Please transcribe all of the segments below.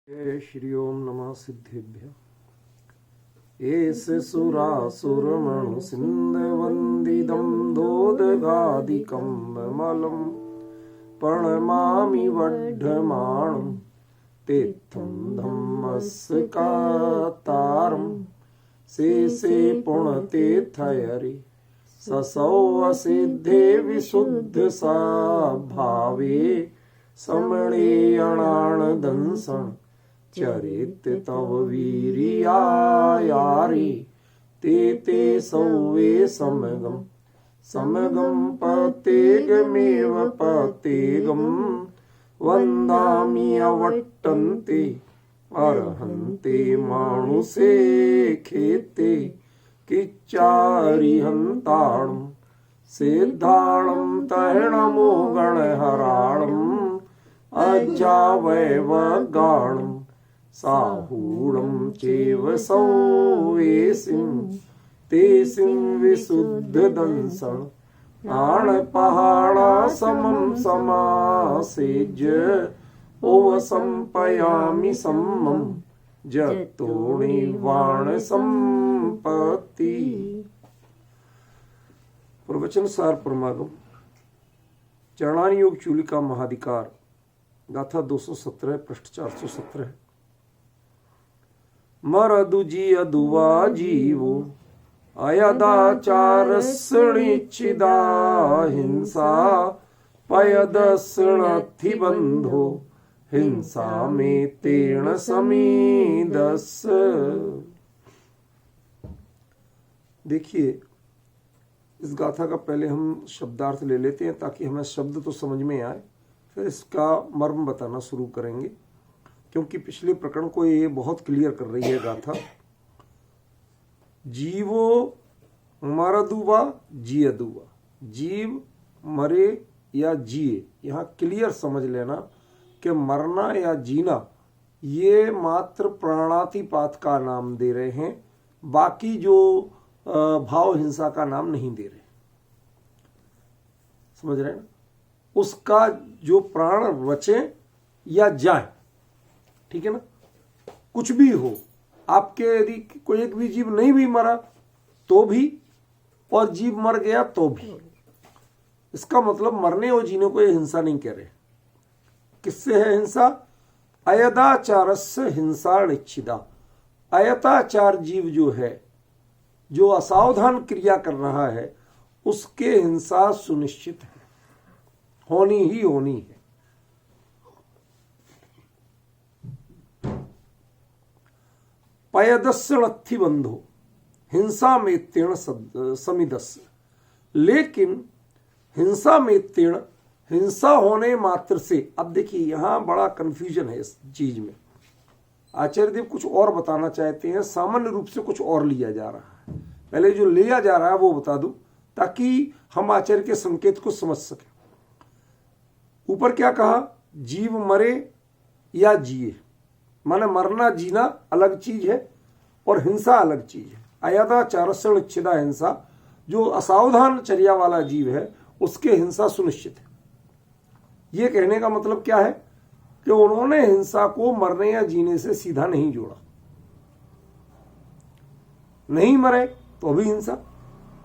श्री ओम नमः सिद्धेभ्य। एस सुरासुरमणु सिन्धवन्दिदं दोदगादिकं मलं प्रणमामि वड्ढमाणं तेत्थं धम्मस्कातारं शेषे पुण्यतीर्थयरि ससौ असिद्धे विशुद्धसा भावे समणेयणानदंसं चरित तव वीर्यायारि ते सौवे समगं पतेगमेव पतेगं वन्दामि अवट्टन्ते अर्हन्ते मानुषे खेते किच्चारिहन्ताणं सिद्धाणं तैणमो गणहराणम् अजावैवगाणं साहूणं चैव सौवेसिं तेसिं विशुद्धदंसं प्राणपहाणा समं समासेज्य ओवसंपयामि सम्मं जतोणिवाण संपत्ति। प्रवचन सार परमागम चरणानी योग चूलिका महाधिकार गाथा 217 पृष्ठ 417। मरदु जियदुवा जीवो अयदाचारस्णिच्छिदा हिंसा पयदस्णथि बंधो हिंसा में तेण समीदस। देखिए, इस गाथा का पहले हम शब्दार्थ ले लेते हैं ताकि हमें शब्द तो समझ में आए, फिर इसका मर्म बताना शुरू करेंगे, क्योंकि पिछले प्रकरण को ये बहुत क्लियर कर रही है गाथा। जीवो मरदुवा जियदुवा, जीव मरे या जिए, यहाँ क्लियर समझ लेना कि मरना या जीना ये मात्र प्राणातिपात का नाम दे रहे हैं, बाकी जो भाव हिंसा का नाम नहीं दे रहे। समझ रहे हैं ना? उसका जो प्राण बचे या जाए, ठीक है ना, कुछ भी हो, आपके यदि कोई एक भी जीव नहीं भी मरा तो भी, और जीव मर गया तो भी, इसका मतलब मरने और जीने को ये हिंसा नहीं कह रहे। किससे है हिंसा? अयदाचारस्य हिंसा निच्छिदा। अयताचार जीव जो है, जो असावधान क्रिया कर रहा है, उसके हिंसा सुनिश्चित है, होनी ही होनी है। पयदस्णथि बंधो हिंसा में तीर्ण समिदस्य। लेकिन हिंसा में तीर्ण, हिंसा होने मात्र से, अब देखिए यहां बड़ा कंफ्यूजन है इस चीज में। आचार्य देव कुछ और बताना चाहते हैं, सामान्य रूप से कुछ और लिया जा रहा है। पहले जो लिया जा रहा है वो बता दूं ताकि हम आचार्य के संकेत को समझ सकें। ऊपर क्या कहा? जीव मरे या जिए, माने मरना जीना अलग चीज है और हिंसा अलग चीज है। अयदाचारस्णिच्छिदा हिंसा, जो असावधान चर्या वाला जीव है उसके हिंसा सुनिश्चित है। ये कहने का मतलब क्या है कि उन्होंने हिंसा को मरने या जीने से सीधा नहीं जोड़ा। नहीं मरे तो भी हिंसा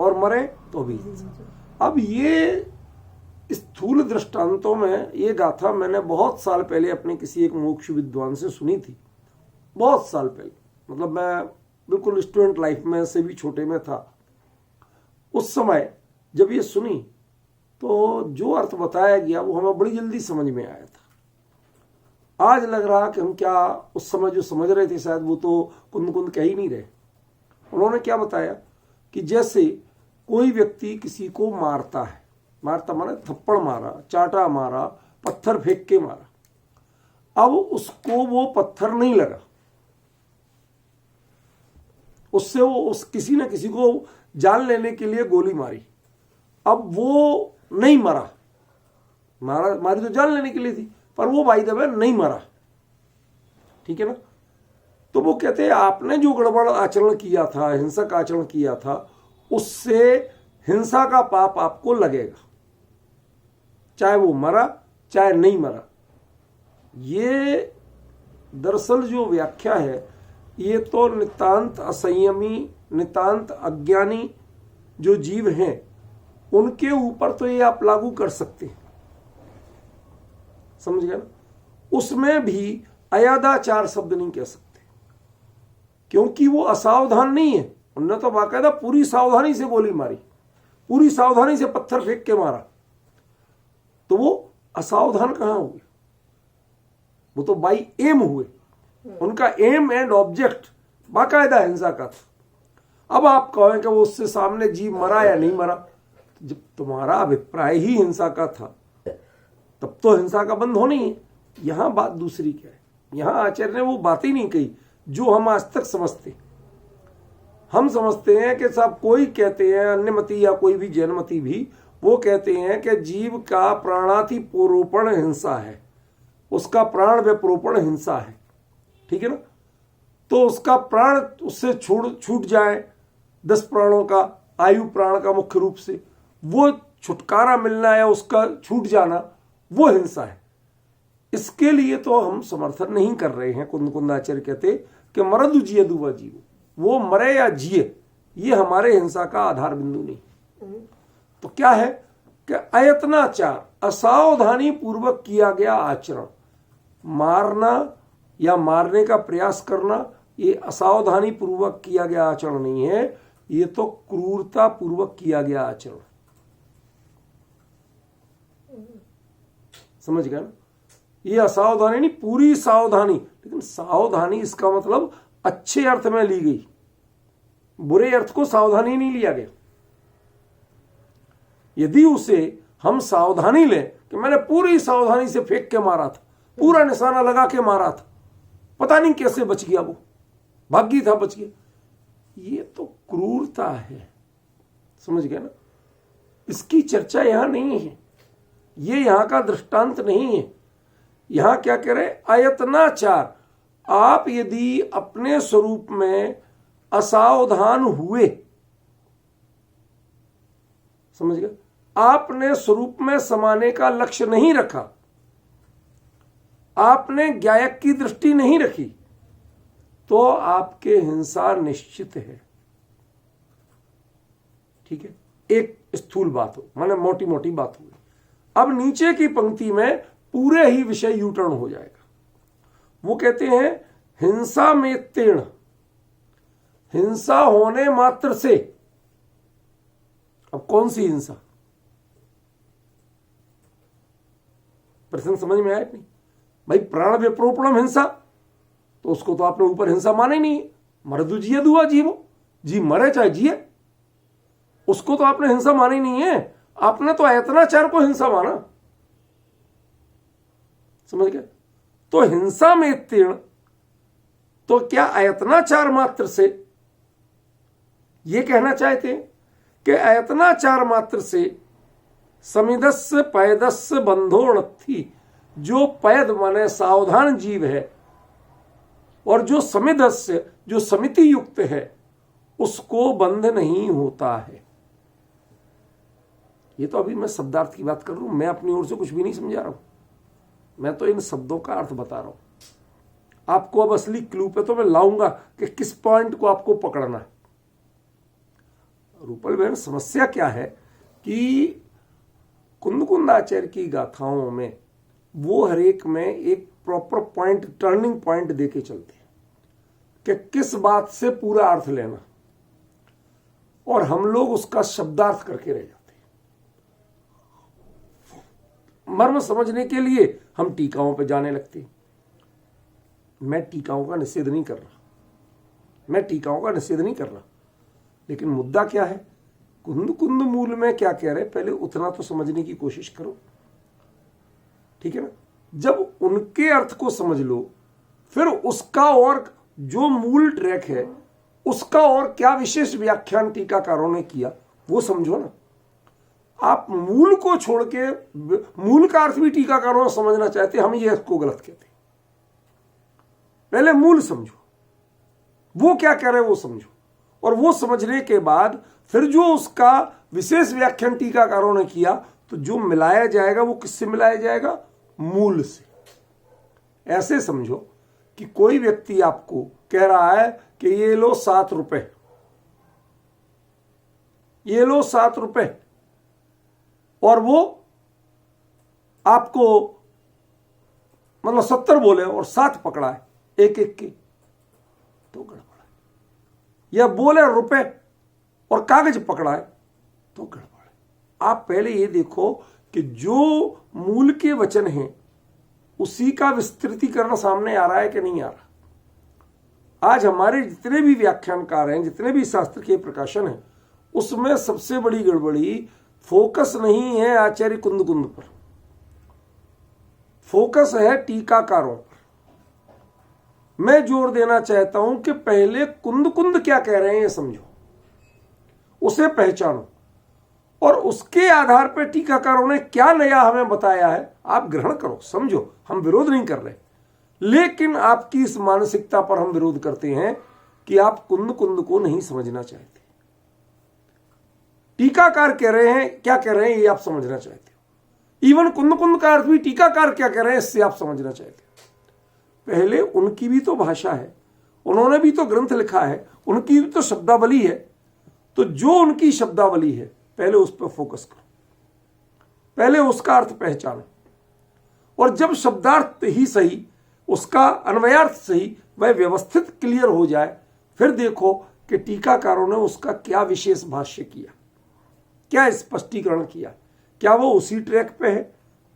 और मरे तो भी हिंसा। अब ये स्थूल दृष्टांतों में ये गाथा मैंने बहुत साल पहले अपने किसी एक मोक्ष विद्वान से सुनी थी, बहुत साल पहले, मतलब मैं बिल्कुल स्टूडेंट लाइफ में से भी छोटे में था। उस समय जब ये सुनी तो जो अर्थ बताया गया वो हमें बड़ी जल्दी समझ में आया था। आज लग रहा कि हम क्या उस समय जो समझ रहे थे शायद वो तो कुंद कुंद कह ही नहीं रहे। उन्होंने क्या बताया कि जैसे कोई व्यक्ति किसी को मारता है, मारता माने थप्पड़ मारा, चाटा मारा, पत्थर फेंक के मारा, अब उसको वो पत्थर नहीं लगा, उससे वो उस किसी न किसी को जान लेने के लिए गोली मारी, अब वो नहीं मरा, मारी तो जान लेने के लिए थी, पर वो बाय द वे नहीं मरा, ठीक है ना। तो वो कहते हैं आपने जो गड़बड़ आचरण किया था, हिंसक आचरण किया था, उससे हिंसा का पाप आपको लगेगा, चाहे वो मरा चाहे नहीं मरा। ये दरअसल जो व्याख्या है ये तो नितांत असंयमी, नितांत अज्ञानी जो जीव हैं उनके ऊपर तो ये आप लागू कर सकते हैं, समझ गए ना। उसमें भी अयादाचार शब्द नहीं कह सकते, क्योंकि वो असावधान नहीं है। उन्होंने तो बाकायदा पूरी सावधानी से गोली मारी, पूरी सावधानी से पत्थर फेंक के मारा, तो वो असावधान कहां हुए? वो तो बाई एम हुए। उनका एम एंड ऑब्जेक्ट बाकायदा हिंसा का था। अब आप कहें कि वो उससे सामने जीव मरा या नहीं मरा, जब तुम्हारा अभिप्राय ही हिंसा का था तब तो हिंसा का बंध होनी है। यहां बात दूसरी क्या है, यहां आचार्य ने वो बात ही नहीं कही जो हम आज तक समझते। हम समझते हैं कि साहब कोई कहते हैं अन्यमती या कोई भी जैनमती भी वो कहते हैं कि जीव का प्राणातिपोरोपण हिंसा है, उसका प्राण विप्रोपण हिंसा है, ठीक है ना। तो उसका प्राण उससे छूट जाए, 10 प्राणों का, आयु प्राण का मुख्य रूप से वो छुटकारा मिलना या उसका छूट जाना, वो हिंसा है। इसके लिए तो हम समर्थन नहीं कर रहे हैं। कुंदाचार्य कहते कि मरदु जिये दुवा जीव, वो मरे या जिए ये हमारे हिंसा का आधार बिंदु नहीं। तो क्या है कि अयत्नाचार, असावधानी पूर्वक किया गया आचरण, मारना या मारने का प्रयास करना, ये असावधानी पूर्वक किया गया आचरण नहीं है, ये तो क्रूरता पूर्वक किया गया आचरण। समझ गए ना। ये असावधानी नहीं, पूरी सावधानी। लेकिन सावधानी इसका मतलब अच्छे अर्थ में ली गई, बुरे अर्थ को सावधानी नहीं लिया गया। यदि उसे हम सावधानी लें कि मैंने पूरी सावधानी से फेंक के मारा था, पूरा निशाना लगा के मारा था, पता नहीं कैसे बच गया, वो भागी था बच गया, ये तो क्रूरता है। समझ गए ना। इसकी चर्चा यहां नहीं है, ये यहां का दृष्टांत नहीं है। यहां क्या कह रहे, अयत्नाचार। आप यदि अपने स्वरूप में असावधान हुए, समझ गए, आपने स्वरूप में समाने का लक्ष्य नहीं रखा, आपने ज्ञायक की दृष्टि नहीं रखी, तो आपके हिंसा निश्चित है। ठीक है, एक स्थूल बात हो, माने मोटी मोटी बात हुई। अब नीचे की पंक्ति में पूरे ही विषय यूटर्न हो जाएगा। वो कहते हैं हिंसा में तीर्ण, हिंसा होने मात्र से। अब कौन सी हिंसा, प्रश्न समझ में आया नहीं भाई। प्राण विप्रोपणम हिंसा, तो उसको तो आपने ऊपर हिंसा माना ही नहीं है। मरदु जिये दुआ जीवो, जी मरे चाहे जिए, उसको तो आपने हिंसा मानी नहीं है। आपने तो अयत्नाचार को हिंसा माना, समझ गए। तो हिंसा में तीर्ण, तो क्या अयत्नाचार मात्र से ये कहना चाहते हैं कि अयत्नाचार मात्र से समिदस्य पैदस्य बंधोणथी, जो पैद माने सावधान जीव है और जो समिदस्य जो समिति युक्त है, उसको बंध नहीं होता है। ये तो अभी मैं शब्दार्थ की बात कर रहा हूं, मैं अपनी ओर से कुछ भी नहीं समझा रहा हूं, मैं तो इन शब्दों का अर्थ बता रहा हूं। आपको अब असली क्लू पे तो मैं लाऊंगा कि किस पॉइंट को आपको पकड़ना है। रूपल बहन, समस्या क्या है कि कुंदाचार्य की गाथाओं में वो हरेक में एक प्रॉपर पॉइंट, टर्निंग पॉइंट देके चलते हैं कि किस बात से पूरा अर्थ लेना, और हम लोग उसका शब्दार्थ करके रह जाते हैं। मर्म समझने के लिए हम टीकाओं पे जाने लगते हैं। मैं टीकाओं का निषेध नहीं कर रहा, मैं टीकाओं का निषेध नहीं कर रहा, लेकिन मुद्दा क्या है, कुंद मूल में क्या कह रहे, पहले उतना तो समझने की कोशिश करो, ठीक है ना। जब उनके अर्थ को समझ लो, फिर उसका और जो मूल ट्रैक है उसका और क्या विशेष व्याख्यान टीकाकारों ने किया वो समझो ना। आप मूल को छोड़ के, मूल का अर्थ भी टीकाकारों समझना चाहते, हम ये इसको गलत कहते। पहले मूल समझो, वो क्या कह रहे हैं वो समझो, और वो समझने के बाद फिर जो उसका विशेष व्याख्यान टीकाकारों ने किया, तो जो मिलाया जाएगा वो किससे मिलाया जाएगा, मूल से। ऐसे समझो कि कोई व्यक्ति आपको कह रहा है कि ये लो 7 रुपए, ये लो 7 रुपए, और वो आपको मतलब 70 बोले और 7 पकड़ा है एक एक के, तो गड़बड़ है। या बोले रुपए और कागज पकड़ा है तो गड़बड़ है। आप पहले ये देखो कि जो मूल के वचन हैं उसी का विस्तृतीकरण सामने आ रहा है कि नहीं आ रहा। आज हमारे जितने भी व्याख्यानकार हैं, जितने भी शास्त्र के प्रकाशन हैं, उसमें सबसे बड़ी गड़बड़ी फोकस नहीं है आचार्य कुंद कुंद पर, फोकस है टीकाकारों पर। मैं जोर देना चाहता हूं कि पहले कुंद कुंद क्या कह रहे हैं ये समझो, उसे पहचानो, और उसके आधार पर टीकाकारों ने क्या नया हमें बताया है आप ग्रहण करो, समझो। हम विरोध नहीं कर रहे, लेकिन आपकी इस मानसिकता पर हम विरोध करते हैं कि आप कुंद कुंद को नहीं समझना चाहते। टीकाकार कह रहे हैं, क्या कह रहे हैं ये आप समझना चाहते हो। इवन कुंद कुंद का अर्थ भी टीकाकार क्या कह रहे हैं इससे आप समझना चाहते हो। पहले उनकी भी तो भाषा है, उन्होंने भी तो ग्रंथ लिखा है, उनकी भी तो शब्दावली है, तो जो उनकी शब्दावली है पहले उस पर फोकस करो, पहले उसका अर्थ पहचानो, और जब शब्दार्थ ही सही, उसका अन्वयार्थ सही, वह व्यवस्थित क्लियर हो जाए, फिर देखो कि टीकाकारों ने उसका क्या विशेष भाष्य किया, क्या स्पष्टीकरण किया, क्या वो उसी ट्रैक पे है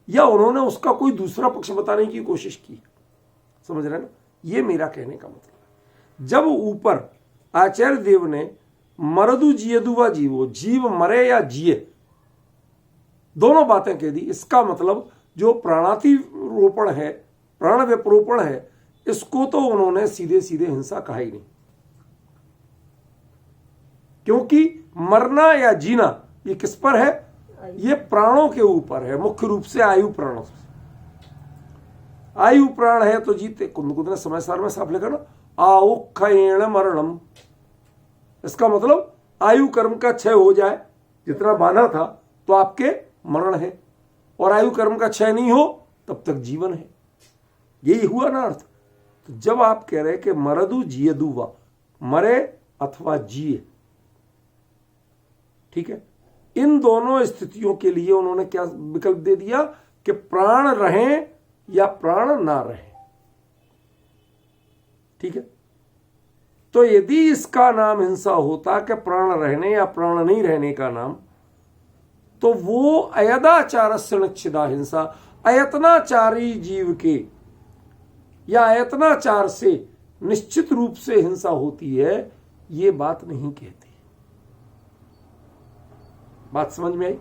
या उन्होंने उसका कोई दूसरा पक्ष बताने की कोशिश की। समझ रहे ना, ये मेरा कहने का मतलब है। जब ऊपर आचार्य देव ने मरदु जियदु व जीवो, जीव मरे या जिए, दोनों बातें कह दी, इसका मतलब जो प्राणातिरोपण है, प्राण व्यपरोपण है, इसको तो उन्होंने सीधे सीधे हिंसा कहा ही नहीं, क्योंकि मरना या जीना ये किस पर है, ये प्राणों के ऊपर है, मुख्य रूप से आयु प्राणों से। आयु प्राण है तो जीते। कुंद कुंद ने समय सार में साफ लिखा ना, आउक्षयेण मरणम, इसका मतलब आयु कर्म का क्षय हो जाए, जितना बांधा था तो आपके मरण है, और आयु कर्म का क्षय नहीं हो तब तक जीवन है। यही हुआ ना अर्थ। तो जब आप कह रहे कि मरदु जियदु वा, मरे अथवा जिए, ठीक है, इन दोनों स्थितियों के लिए उन्होंने क्या विकल्प दे दिया कि प्राण रहें या प्राण ना रहें। ठीक है, तो यदि इसका नाम हिंसा होता कि प्राण रहने या प्राण नहीं रहने का नाम, तो वो अयदाचारस्य निच्छिदा हिंसा, अयतनाचारी जीव के या अयतनाचार से निश्चित रूप से हिंसा होती है, ये बात नहीं कहती। बात समझ में आई?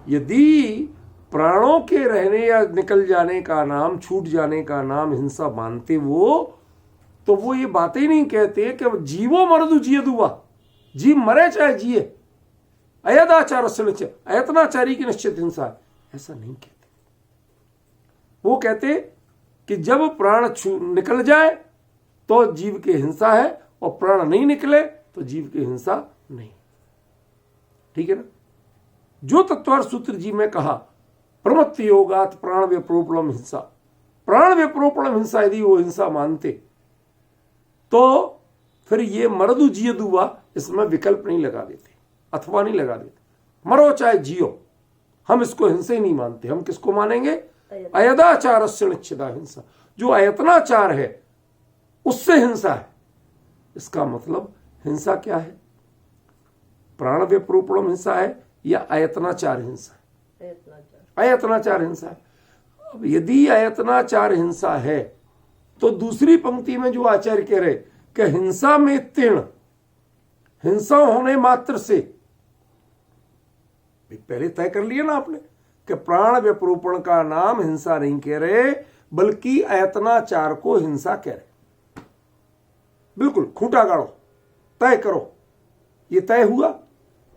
यदि प्राणों के रहने या निकल जाने का नाम, छूट जाने का नाम हिंसा मानते वो, तो वो ये बातें ही नहीं कहते कि जीवो मरदु जियदुवा, जीव मरे चाहे जिए, अयदाचार से निश्चित, अयतनाचारी की निश्चित हिंसा है, ऐसा नहीं कहते। वो कहते कि जब प्राण निकल जाए तो जीव की हिंसा है, और प्राण नहीं निकले तो जीव की हिंसा नहीं। ठीक है ना? जो तत्वार सूत्र जी में कहा प्रमत्त योगात प्राण व्यप्रोपणम हिंसा, प्राण व्यप्रोपणम हिंसा यदि वो हिंसा मानते तो फिर ये मरदु जियदुवा इसमें विकल्प नहीं लगा देते, अथवा नहीं लगा देते। मरो चाहे जियो, हम इसको हिंसा ही नहीं मानते। हम किसको मानेंगे? अयदाचारस्य निच्छिदा हिंसा, जो अयतनाचार है उससे हिंसा है। इसका मतलब हिंसा क्या है? प्राण व्यप्रोपणम हिंसा है या अयतनाचार हिंसा है? अयतनाचार हिंसा है। अब यदि अयतनाचार हिंसा है तो दूसरी पंक्ति में जो आचार्य कह रहे कि हिंसा में तीर्ण, हिंसा होने मात्र से, पहले तय कर लिया ना आपने कि प्राण व्यपरोपण का नाम हिंसा नहीं कह रहे, बल्कि अयतनाचार को हिंसा कह रहे। बिल्कुल खूंटा गाड़ो, तय करो, ये तय हुआ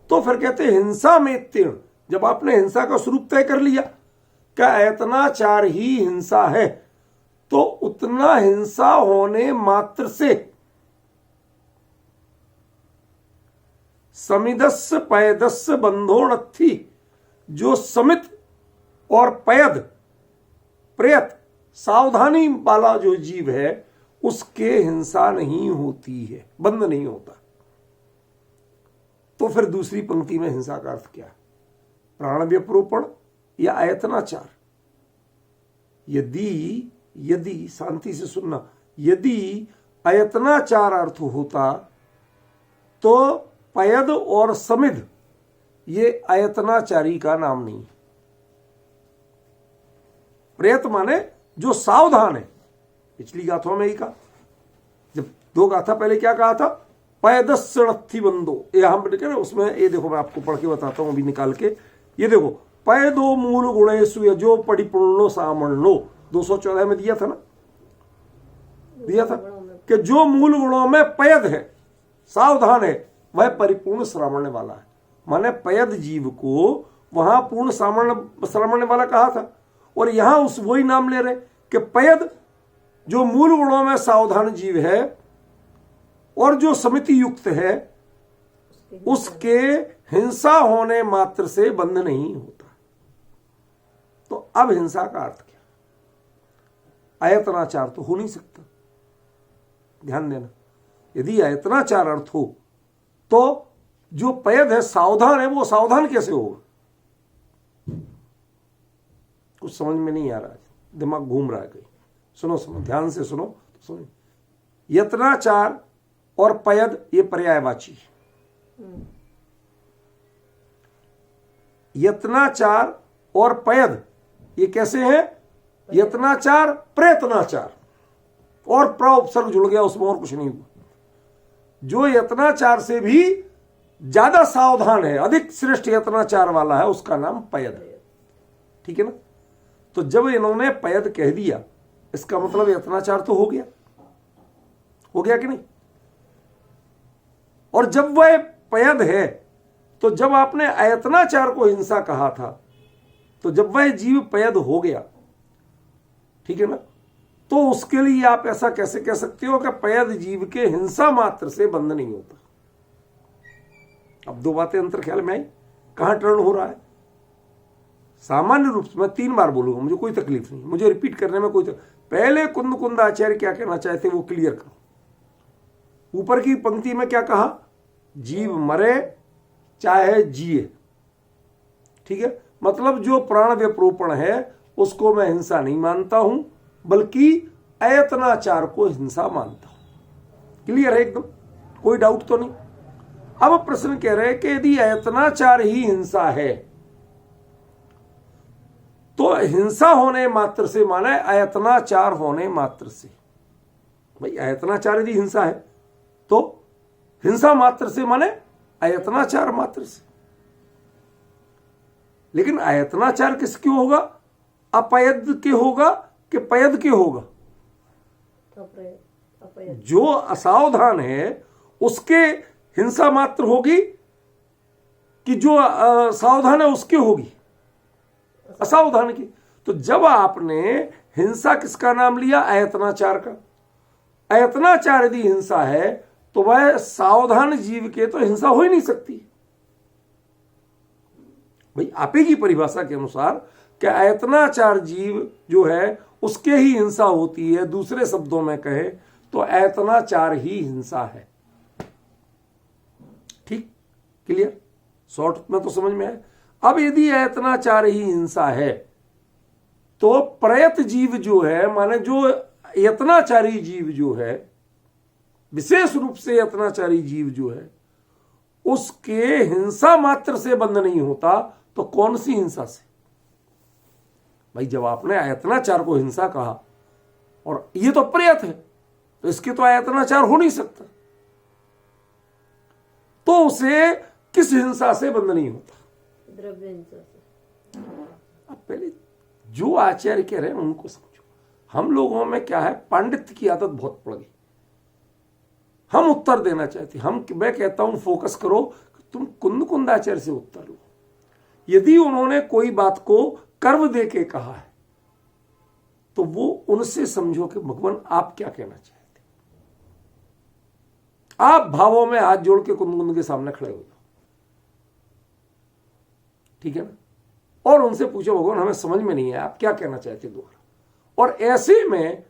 तो फिर कहते हिंसा में तीर्ण। जब आपने हिंसा का स्वरूप तय कर लिया कि अयतनाचार ही हिंसा है, तो उतना हिंसा होने मात्र से समिदस्य पयदस्य बंधोणथी, जो समित और पयद, प्रयत, सावधानी वाला जो जीव है, उसके हिंसा नहीं होती है, बंद नहीं होता। तो फिर दूसरी पंक्ति में हिंसा का अर्थ क्या है? प्राण व्यपरोपण या आयतनाचार। यदि शांति से सुनना, यदि आयतनाचार अर्थ होता तो पयद और समिध ये आयतनाचारी का नाम नहीं। प्रयत माने जो सावधान है। पिछली गाथाओं में ही कहा, जब 2 गाथा पहले क्या कहा था? पैदस्सणत्थि बंदो, ये हम कह उसमें, ये देखो मैं आपको पढ़ के बताता हूं अभी निकाल के। ये देखो, पैदो मूल गुणेषु यजो परिपूर्णो सामर्णो, 214 में दिया था ना, दिया था कि जो मूल गुणों में पयद है, सावधान है, वह परिपूर्ण श्रावण वाला है। माने पयद जीव को वहां पूर्ण श्रावण वाला कहा था, और यहां उस वही नाम ले रहे कि पयद जो मूल गुणों में सावधान जीव है और जो समिति युक्त है, उसके हिंसा होने मात्र से बंध नहीं होता। तो अब हिंसा का अर्थ क्या? आयतनाचार तो हो नहीं सकता। ध्यान देना, यदि आयतनाचार अर्थ हो तो जो पयद है, सावधान है, वो सावधान कैसे होगा? कुछ समझ में नहीं आ रहा है, दिमाग घूम रहा है कहीं। सुनो ध्यान से सुनो तो सुनो। यत्नाचार और पयद ये पर्यायवाची है। यत्नाचार और पयद ये कैसे है? यत्नाचार प्रयत्नाचार, और प्र उपसर्ग जुड़ गया उसमें, और कुछ नहीं हुआ। जो यत्नाचार से भी ज्यादा सावधान है, अधिक श्रेष्ठ यत्नाचार वाला है, उसका नाम पयद है। ठीक है ना? तो जब इन्होंने पयद कह दिया, इसका मतलब यत्नाचार तो हो गया कि नहीं? और जब वह पयद है, तो जब आपने अयत्नाचार को हिंसा कहा था, तो जब वह जीव पयद हो गया, ठीक है ना, तो उसके लिए आप ऐसा कैसे कह सकते हो कि पयद जीव के हिंसा मात्र से बंध नहीं होता? अब 2 बातें अंतर ख्याल में आई, कहां टर्न हो रहा है? सामान्य रूप से मैं 3 बार बोलूंगा, मुझे कोई तकलीफ नहीं, मुझे रिपीट करने में कोई तकलीफ। पहले कुंद आचार्य क्या कहना चाहते वो क्लियर करो। ऊपर की पंक्ति में क्या कहा? जीव मरे चाहे जिए। ठीक है, मतलब जो प्राण व्यपरोपण है उसको मैं हिंसा नहीं मानता हूं, बल्कि अयतनाचार को हिंसा मानता हूं। क्लियर है एकदम, कोई डाउट तो नहीं। अब प्रश्न कह रहे हैं कि यदि अयतनाचार ही हिंसा है, तो हिंसा होने मात्र से माने अयतनाचार होने मात्र से। भाई अयतनाचार यदि हिंसा है तो हिंसा मात्र से माने अयतनाचार मात्र से। लेकिन अयतनाचार किसके होगा? अपयद के होगा कि पयद के होगा? जो असावधान है उसके हिंसा मात्र होगी कि जो सावधान है उसके होगी? असावधान की। तो जब आपने हिंसा किसका नाम लिया? अयतनाचार का। अयतनाचार यदि हिंसा है तो वह सावधान जीव के तो हिंसा हो ही नहीं सकती। भाई आपे की परिभाषा के अनुसार कि अयतनाचार जीव जो है उसके ही हिंसा होती है। दूसरे शब्दों में कहे तो अयतनाचार ही हिंसा है। ठीक, क्लियर? शॉर्ट में तो समझ में आए। अब यदि अयतनाचार ही हिंसा है तो प्रयत जीव जो है, माने जो यत्नाचारी जीव जो है, विशेष रूप से यत्नाचारी जीव जो है, उसके हिंसा मात्र से बंध नहीं होता, तो कौन सी हिंसा से? भाई जब आपने अयतनाचार को हिंसा कहा और ये तो प्रयत है, तो इसके तो अयतनाचार हो नहीं सकता, तो उसे किस हिंसा से बंध नहीं होता? द्रव्य हिंसा से। अब पहले जो आचार्य कह रहे हैं उनको समझो। हम लोगों में क्या है, पांडित्य की आदत बहुत पड़ गई। हम उत्तर देना चाहते, मैं कहता हूं फोकस करो, तुम कुंद आचार्य से उत्तर लो। यदि उन्होंने कोई बात को कर्म दे के कहा है तो वो उनसे समझो कि भगवान आप क्या कहना चाहते। आप भावों में हाथ जोड़ के कुंद के सामने खड़े हो जाओ, ठीक है ना, और उनसे पूछो भगवान हमें समझ में नहीं है आप क्या कहना चाहते दोबारा। और ऐसे में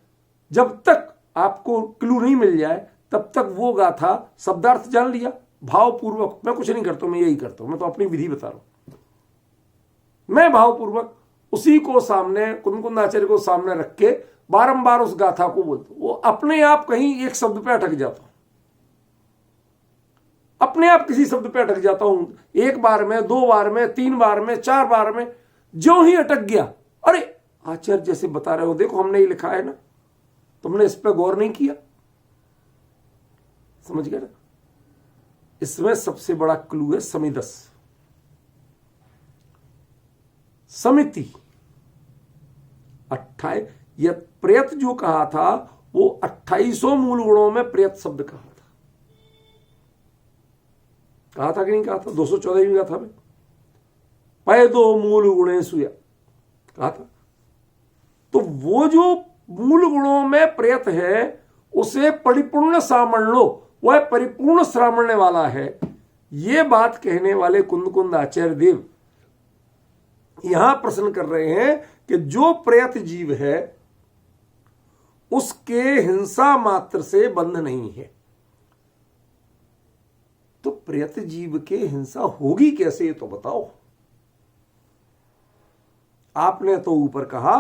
जब तक आपको क्लू नहीं मिल जाए तब तक वो गाथा शब्दार्थ जान लिया भावपूर्वक। मैं कुछ नहीं करता हूं, मैं यही करता हूं, मैं तो अपनी विधि बता रहा हूं। मैं भावपूर्वक उसी को सामने कुंदकुंद आचार्य को सामने रख के बारंबार उस गाथा को बोलता हूं। वो अपने आप कहीं एक शब्द पे अटक जाता हूं, अपने आप किसी शब्द पे अटक जाता हूं, एक बार में, 2 बार में, 3 बार में, 4 बार में, जो ही अटक गया, अरे आचार्य जैसे बता रहे हो, देखो हमने ये लिखा है ना, तुमने इस पे गौर नहीं किया। समझ गए ना? इसमें सबसे बड़ा क्लू है समिदस, समिति। 28 यह प्रेत जो कहा था वो 2800 मूल गुणों में प्रेत शब्द कहा था कि नहीं कहा था? 214 गाथा में पैदो मूल गुणे सुया कहा था। तो वो जो मूल गुणों में प्रेत है उसे परिपूर्ण सामण्यो, वह परिपूर्ण श्रावणने वाला है। ये बात कहने वाले कुंदकुंद आचार्य देव यहां प्रश्न कर रहे हैं कि जो प्रेत जीव है उसके हिंसा मात्र से बंध नहीं है। तो प्रेत जीव के हिंसा होगी कैसे, ये तो बताओ। आपने तो ऊपर कहा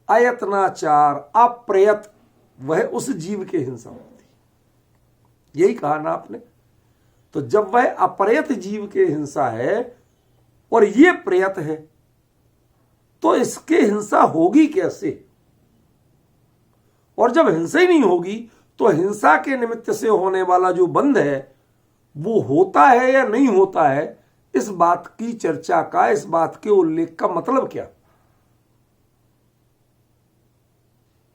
अयत्नाचार अप्रेत, वह उस जीव के हिंसा होती, यही कहा ना आपने। तो जब वह अप्रेत जीव के हिंसा है और ये प्रेत है तो इसके हिंसा होगी कैसे? और जब हिंसा ही नहीं होगी तो हिंसा के निमित्त से होने वाला जो बंध है वो होता है या नहीं होता है, इस बात की चर्चा का, इस बात के उल्लेख का मतलब क्या?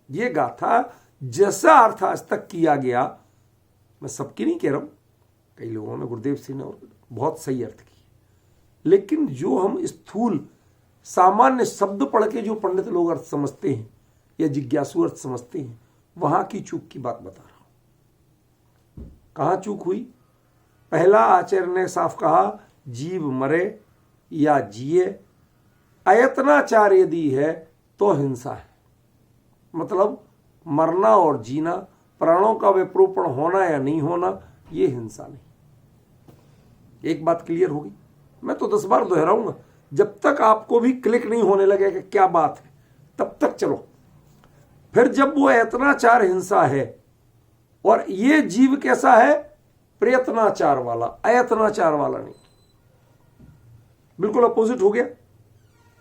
ये गाथा जैसा अर्थ आज तक किया गया, मैं सबकी नहीं कह रहा हूं, कई लोगों ने, गुरुदेव सिंह ने बहुत सही अर्थ की, लेकिन जो हम स्थूल सामान्य शब्द पढ़ के जो पंडित लोग अर्थ समझते हैं या जिज्ञासु अर्थ समझते हैं, वहां की चूक की बात बता रहा हूं। कहां चूक हुई? पहला आचार्य ने साफ कहा जीव मरे या जिए, अयत्नाचार यदि है तो हिंसा है। मतलब मरना और जीना, प्राणों का विप्रोपण होना या नहीं होना, ये हिंसा नहीं। एक बात क्लियर होगी? मैं तो 10 बार दोहराऊंगा, जब तक आपको भी क्लिक नहीं होने लगे कि क्या बात है तब तक चलो। फिर जब वो अयत्नाचार हिंसा है और ये जीव कैसा है? प्रयत्नाचार वाला, अयत्नाचार वाला नहीं, बिल्कुल अपोजिट हो गया।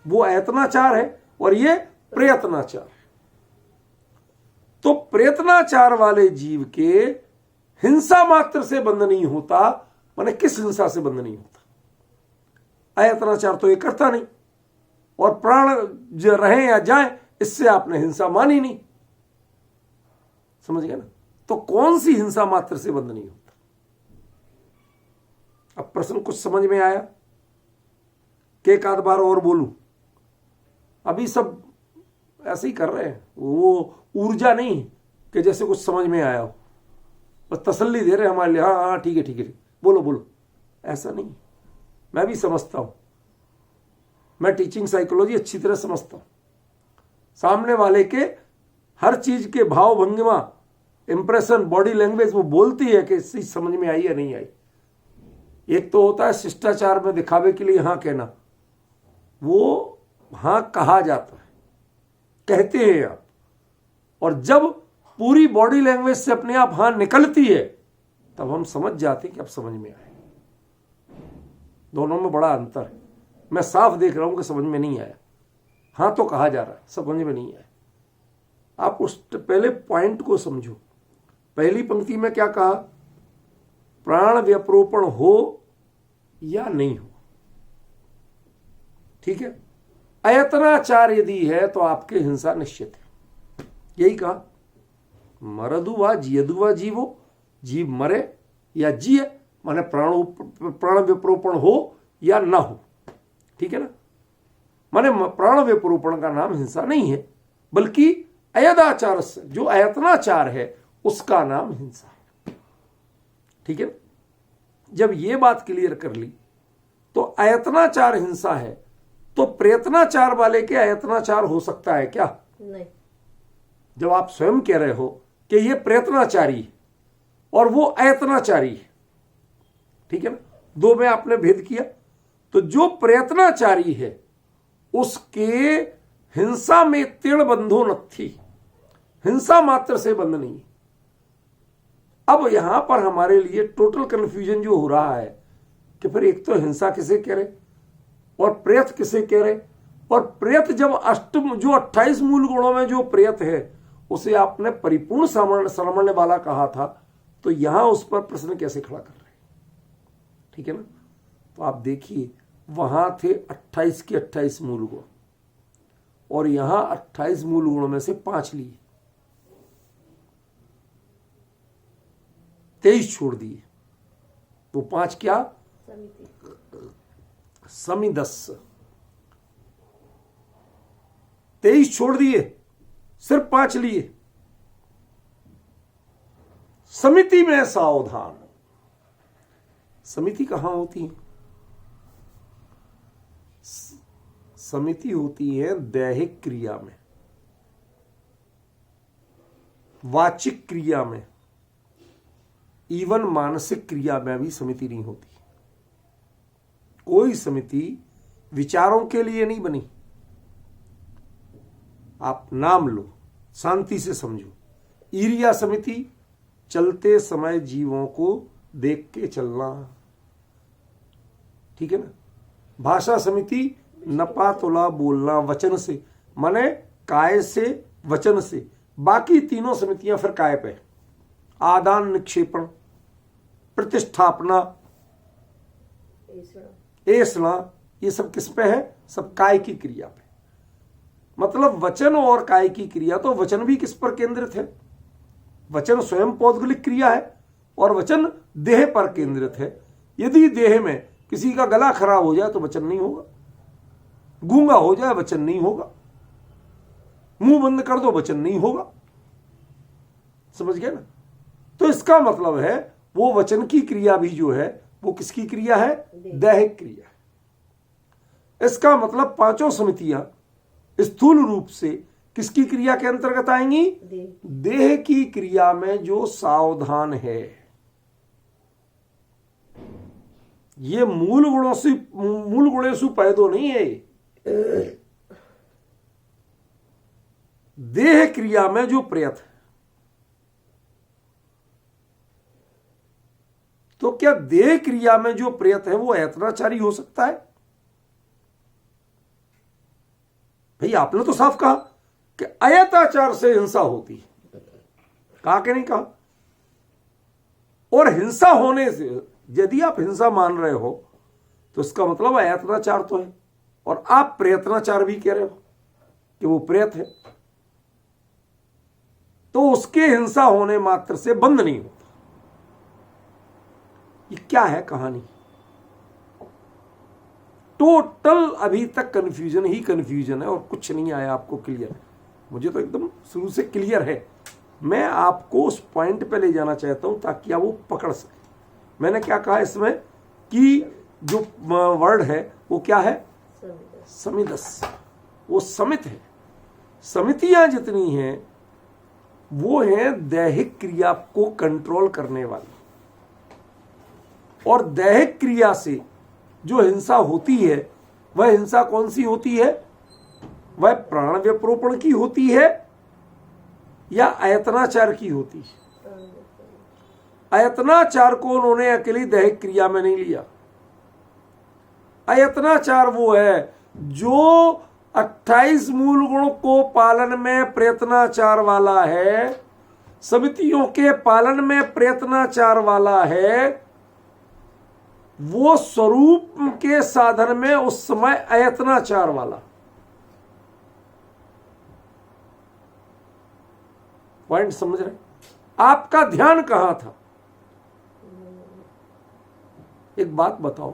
वो अयत्नाचार है और ये प्रयत्नाचार है। तो प्रयत्नाचार वाले जीव के हिंसा मात्र से बंध नहीं होता, माने किस हिंसा से बंध नहीं होता? अयत्नाचार तो ये करता नहीं, और प्राण जो रहे या जाए इससे आपने हिंसा मानी नहीं। समझ गए ना? तो कौन सी हिंसा मात्र से बंध नहीं होता? अब प्रश्न कुछ समझ में आया कि एक आध बार और बोलूं? अभी सब ऐसे ही कर रहे हैं, वो ऊर्जा नहीं कि जैसे कुछ समझ में आया हो, बस तसल्ली दे रहे हमारे लिए, हाँ हाँ ठीक है ठीक है, बोलो बोलो, ऐसा नहीं। मैं भी समझता हूं, मैं टीचिंग साइकोलॉजी अच्छी तरह समझता हूं। सामने वाले के हर चीज के भाव भंगिमा, इंप्रेशन, बॉडी लैंग्वेज वो बोलती है कि चीज समझ में आई या नहीं आई। एक तो होता है शिष्टाचार में दिखावे के लिए हाँ कहना, वो हाँ कहा जाता है, कहते हैं आप, और जब पूरी बॉडी लैंग्वेज से अपने आप हाँ निकलती है तब हम समझ जाते हैं कि अब समझ में आए। दोनों में बड़ा अंतर है। मैं साफ देख रहा हूं कि समझ में नहीं आया, हाँ तो कहा जा रहा है, समझ में नहीं आया। आप उस पहले पॉइंट को समझो। पहली पंक्ति में क्या कहा? प्राण व्यप्रोपण हो या नहीं हो, ठीक है। अयत्नाचार यदि है तो आपके हिंसा निश्चित है, यही कहा। मरदु वा जियदु वा जीवो, जीव मरे या जिए, माने प्राण विप्रोपण हो या ना हो, ठीक है ना। माने प्राण विप्रोपण का नाम हिंसा नहीं है, बल्कि अयदाचार से, जो अयत्नाचार है उसका नाम हिंसा है, ठीक है। जब ये बात क्लियर कर ली तो अयत्नाचार हिंसा है, तो प्रयत्नाचार वाले के अयत्नाचार हो सकता है क्या? नहीं। जब आप स्वयं कह रहे हो कि ये प्रयत्नाचारी है और वो अयत्नाचारी है। ठीक है ना, दो में आपने भेद किया। तो जो प्रयत्नाचारी है उसके हिंसा में तीर्ण बंधो नत्थी, हिंसा मात्र से बंध नहीं। अब यहां पर हमारे लिए टोटल कंफ्यूजन जो हो रहा है कि फिर एक तो हिंसा किसे कह रहे और प्रेत किसे कह रहे, और प्रेत जब अष्टम जो 28 मूल गुणों में जो प्रेत है उसे आपने परिपूर्ण सामान्य वाला कहा था, तो यहां उस पर प्रश्न कैसे खड़ा कर रहे। ठीक है ना, तो आप देखिए वहां थे 28 के 28 मूल गुण और यहां 28 मूल गुणों में से 5 लिए, 23 छोड़ दिए, तो 5 क्या समिदस, 23 छोड़ दिए, सिर्फ 5 लिए। समिति में सावधान, समिति कहां होती है? समिति होती है दैहिक क्रिया में, वाचिक क्रिया में, इवन मानसिक क्रिया में भी समिति नहीं होती। कोई समिति विचारों के लिए नहीं बनी। आप नाम लो, शांति से समझो। ईरिया समिति, चलते समय जीवों को देख के चलना। ठीक है ना। भाषा समिति, नपा तुला बोलना वचन से, माने काय से वचन से। बाकी तीनों समितियां फिर काय पे, आदान निक्षेपण, प्रतिष्ठापना, ऐसना, ये सब किस पे है? सब काय की क्रिया पे। मतलब वचन और काय की क्रिया, तो वचन भी किस पर केंद्रित है? वचन स्वयं पौद्गलिक क्रिया है और वचन देह पर केंद्रित है। यदि देह में किसी का गला खराब हो जाए तो वचन नहीं होगा, गूंगा हो जाए वचन नहीं होगा, मुंह बंद कर दो वचन नहीं होगा। समझ गए ना। तो इसका मतलब है वो वचन की क्रिया भी जो है वो किसकी क्रिया है? दैहिक क्रिया है। इसका मतलब पांचों समितियां स्थूल रूप से किसकी क्रिया के अंतर्गत आएंगी? देह की क्रिया में जो सावधान है। ये मूल गुणेषु पैदो नहीं है। देह क्रिया में जो प्रयत है, तो क्या देह क्रिया में जो प्रयत है वो अयत्नाचारी हो सकता है? भाई आपने तो साफ कहा कि अयताचार से हिंसा होती है, कहा कि नहीं कहा? और हिंसा होने से यदि आप हिंसा मान रहे हो तो इसका मतलब अयत्नाचार तो है, और आप प्रयत्नाचार भी कह रहे हो कि वो प्रयत है, तो उसके हिंसा होने मात्र से बंद नहीं होता। ये क्या है कहानी? टोटल अभी तक कंफ्यूजन ही कंफ्यूजन है और कुछ नहीं आया आपको क्लियर। मुझे तो एकदम शुरू से क्लियर है। मैं आपको उस पॉइंट पे ले जाना चाहता हूं ताकि आप वो पकड़ सके। मैंने क्या कहा इसमें कि जो वर्ड है वो क्या है? समिदस। वो समित है। समितियां जितनी हैं वो हैं दैहिक क्रिया को कंट्रोल करने वाली, और दैहिक क्रिया से जो हिंसा होती है वह हिंसा कौन सी होती है? वह प्राण व्यपरोपण की होती है या अयत्नाचार की होती है? अयत्नाचार को उन्होंने अकेली दैहिक क्रिया में नहीं लिया। अयत्नाचार वो है जो 28 मूल गुण को पालन में प्रयत्नाचार वाला है, समितियों के पालन में प्रयत्नाचार वाला है, वो स्वरूप के साधन में उस समय अयत्नाचार वाला। पॉइंट समझ रहे? आपका ध्यान कहां था? एक बात बताओ,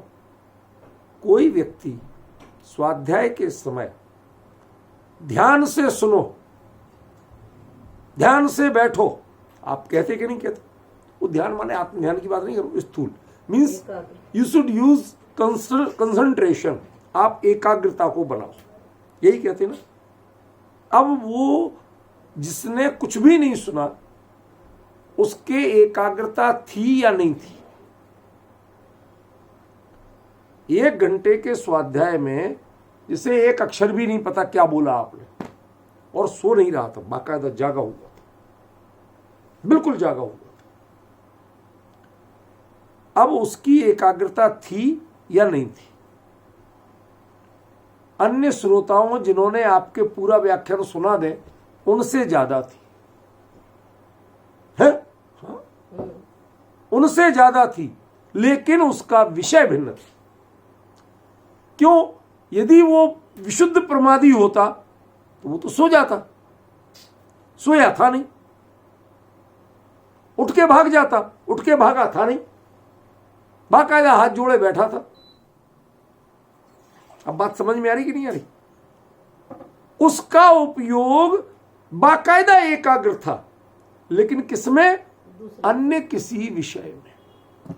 कोई व्यक्ति स्वाध्याय के समय ध्यान से सुनो, ध्यान से बैठो, आप कहते कि नहीं कहते? वो ध्यान माने आत्म ध्यान की बात नहीं करो, स्थूल means you should use concentration. आप एकाग्रता को बनाओ, यही कहते ना। अब वो जिसने कुछ भी नहीं सुना उसके एकाग्रता थी या नहीं थी? 1 घंटे के स्वाध्याय में जिसे एक अक्षर भी नहीं पता क्या बोला आपने, और सो नहीं रहा था, बाकायदा जागा हुआ था, बिल्कुल जागा हुआ था, अब उसकी एकाग्रता थी या नहीं थी? अन्य श्रोताओं जिन्होंने आपके पूरा व्याख्यान सुना दे उनसे ज्यादा थी, है? हाँ? उनसे ज्यादा थी, लेकिन उसका विषय भिन्न था। क्यों? यदि वो विशुद्ध प्रमादी होता तो वो तो सो जाता, सोया था नहीं, उठ के भाग जाता, उठ के भागा था नहीं, बाकायदा हाथ जोड़े बैठा था। अब बात समझ में आ रही कि नहीं आ रही? उसका उपयोग बाकायदा एकाग्र था, लेकिन किसमें? अन्य किसी विषय में।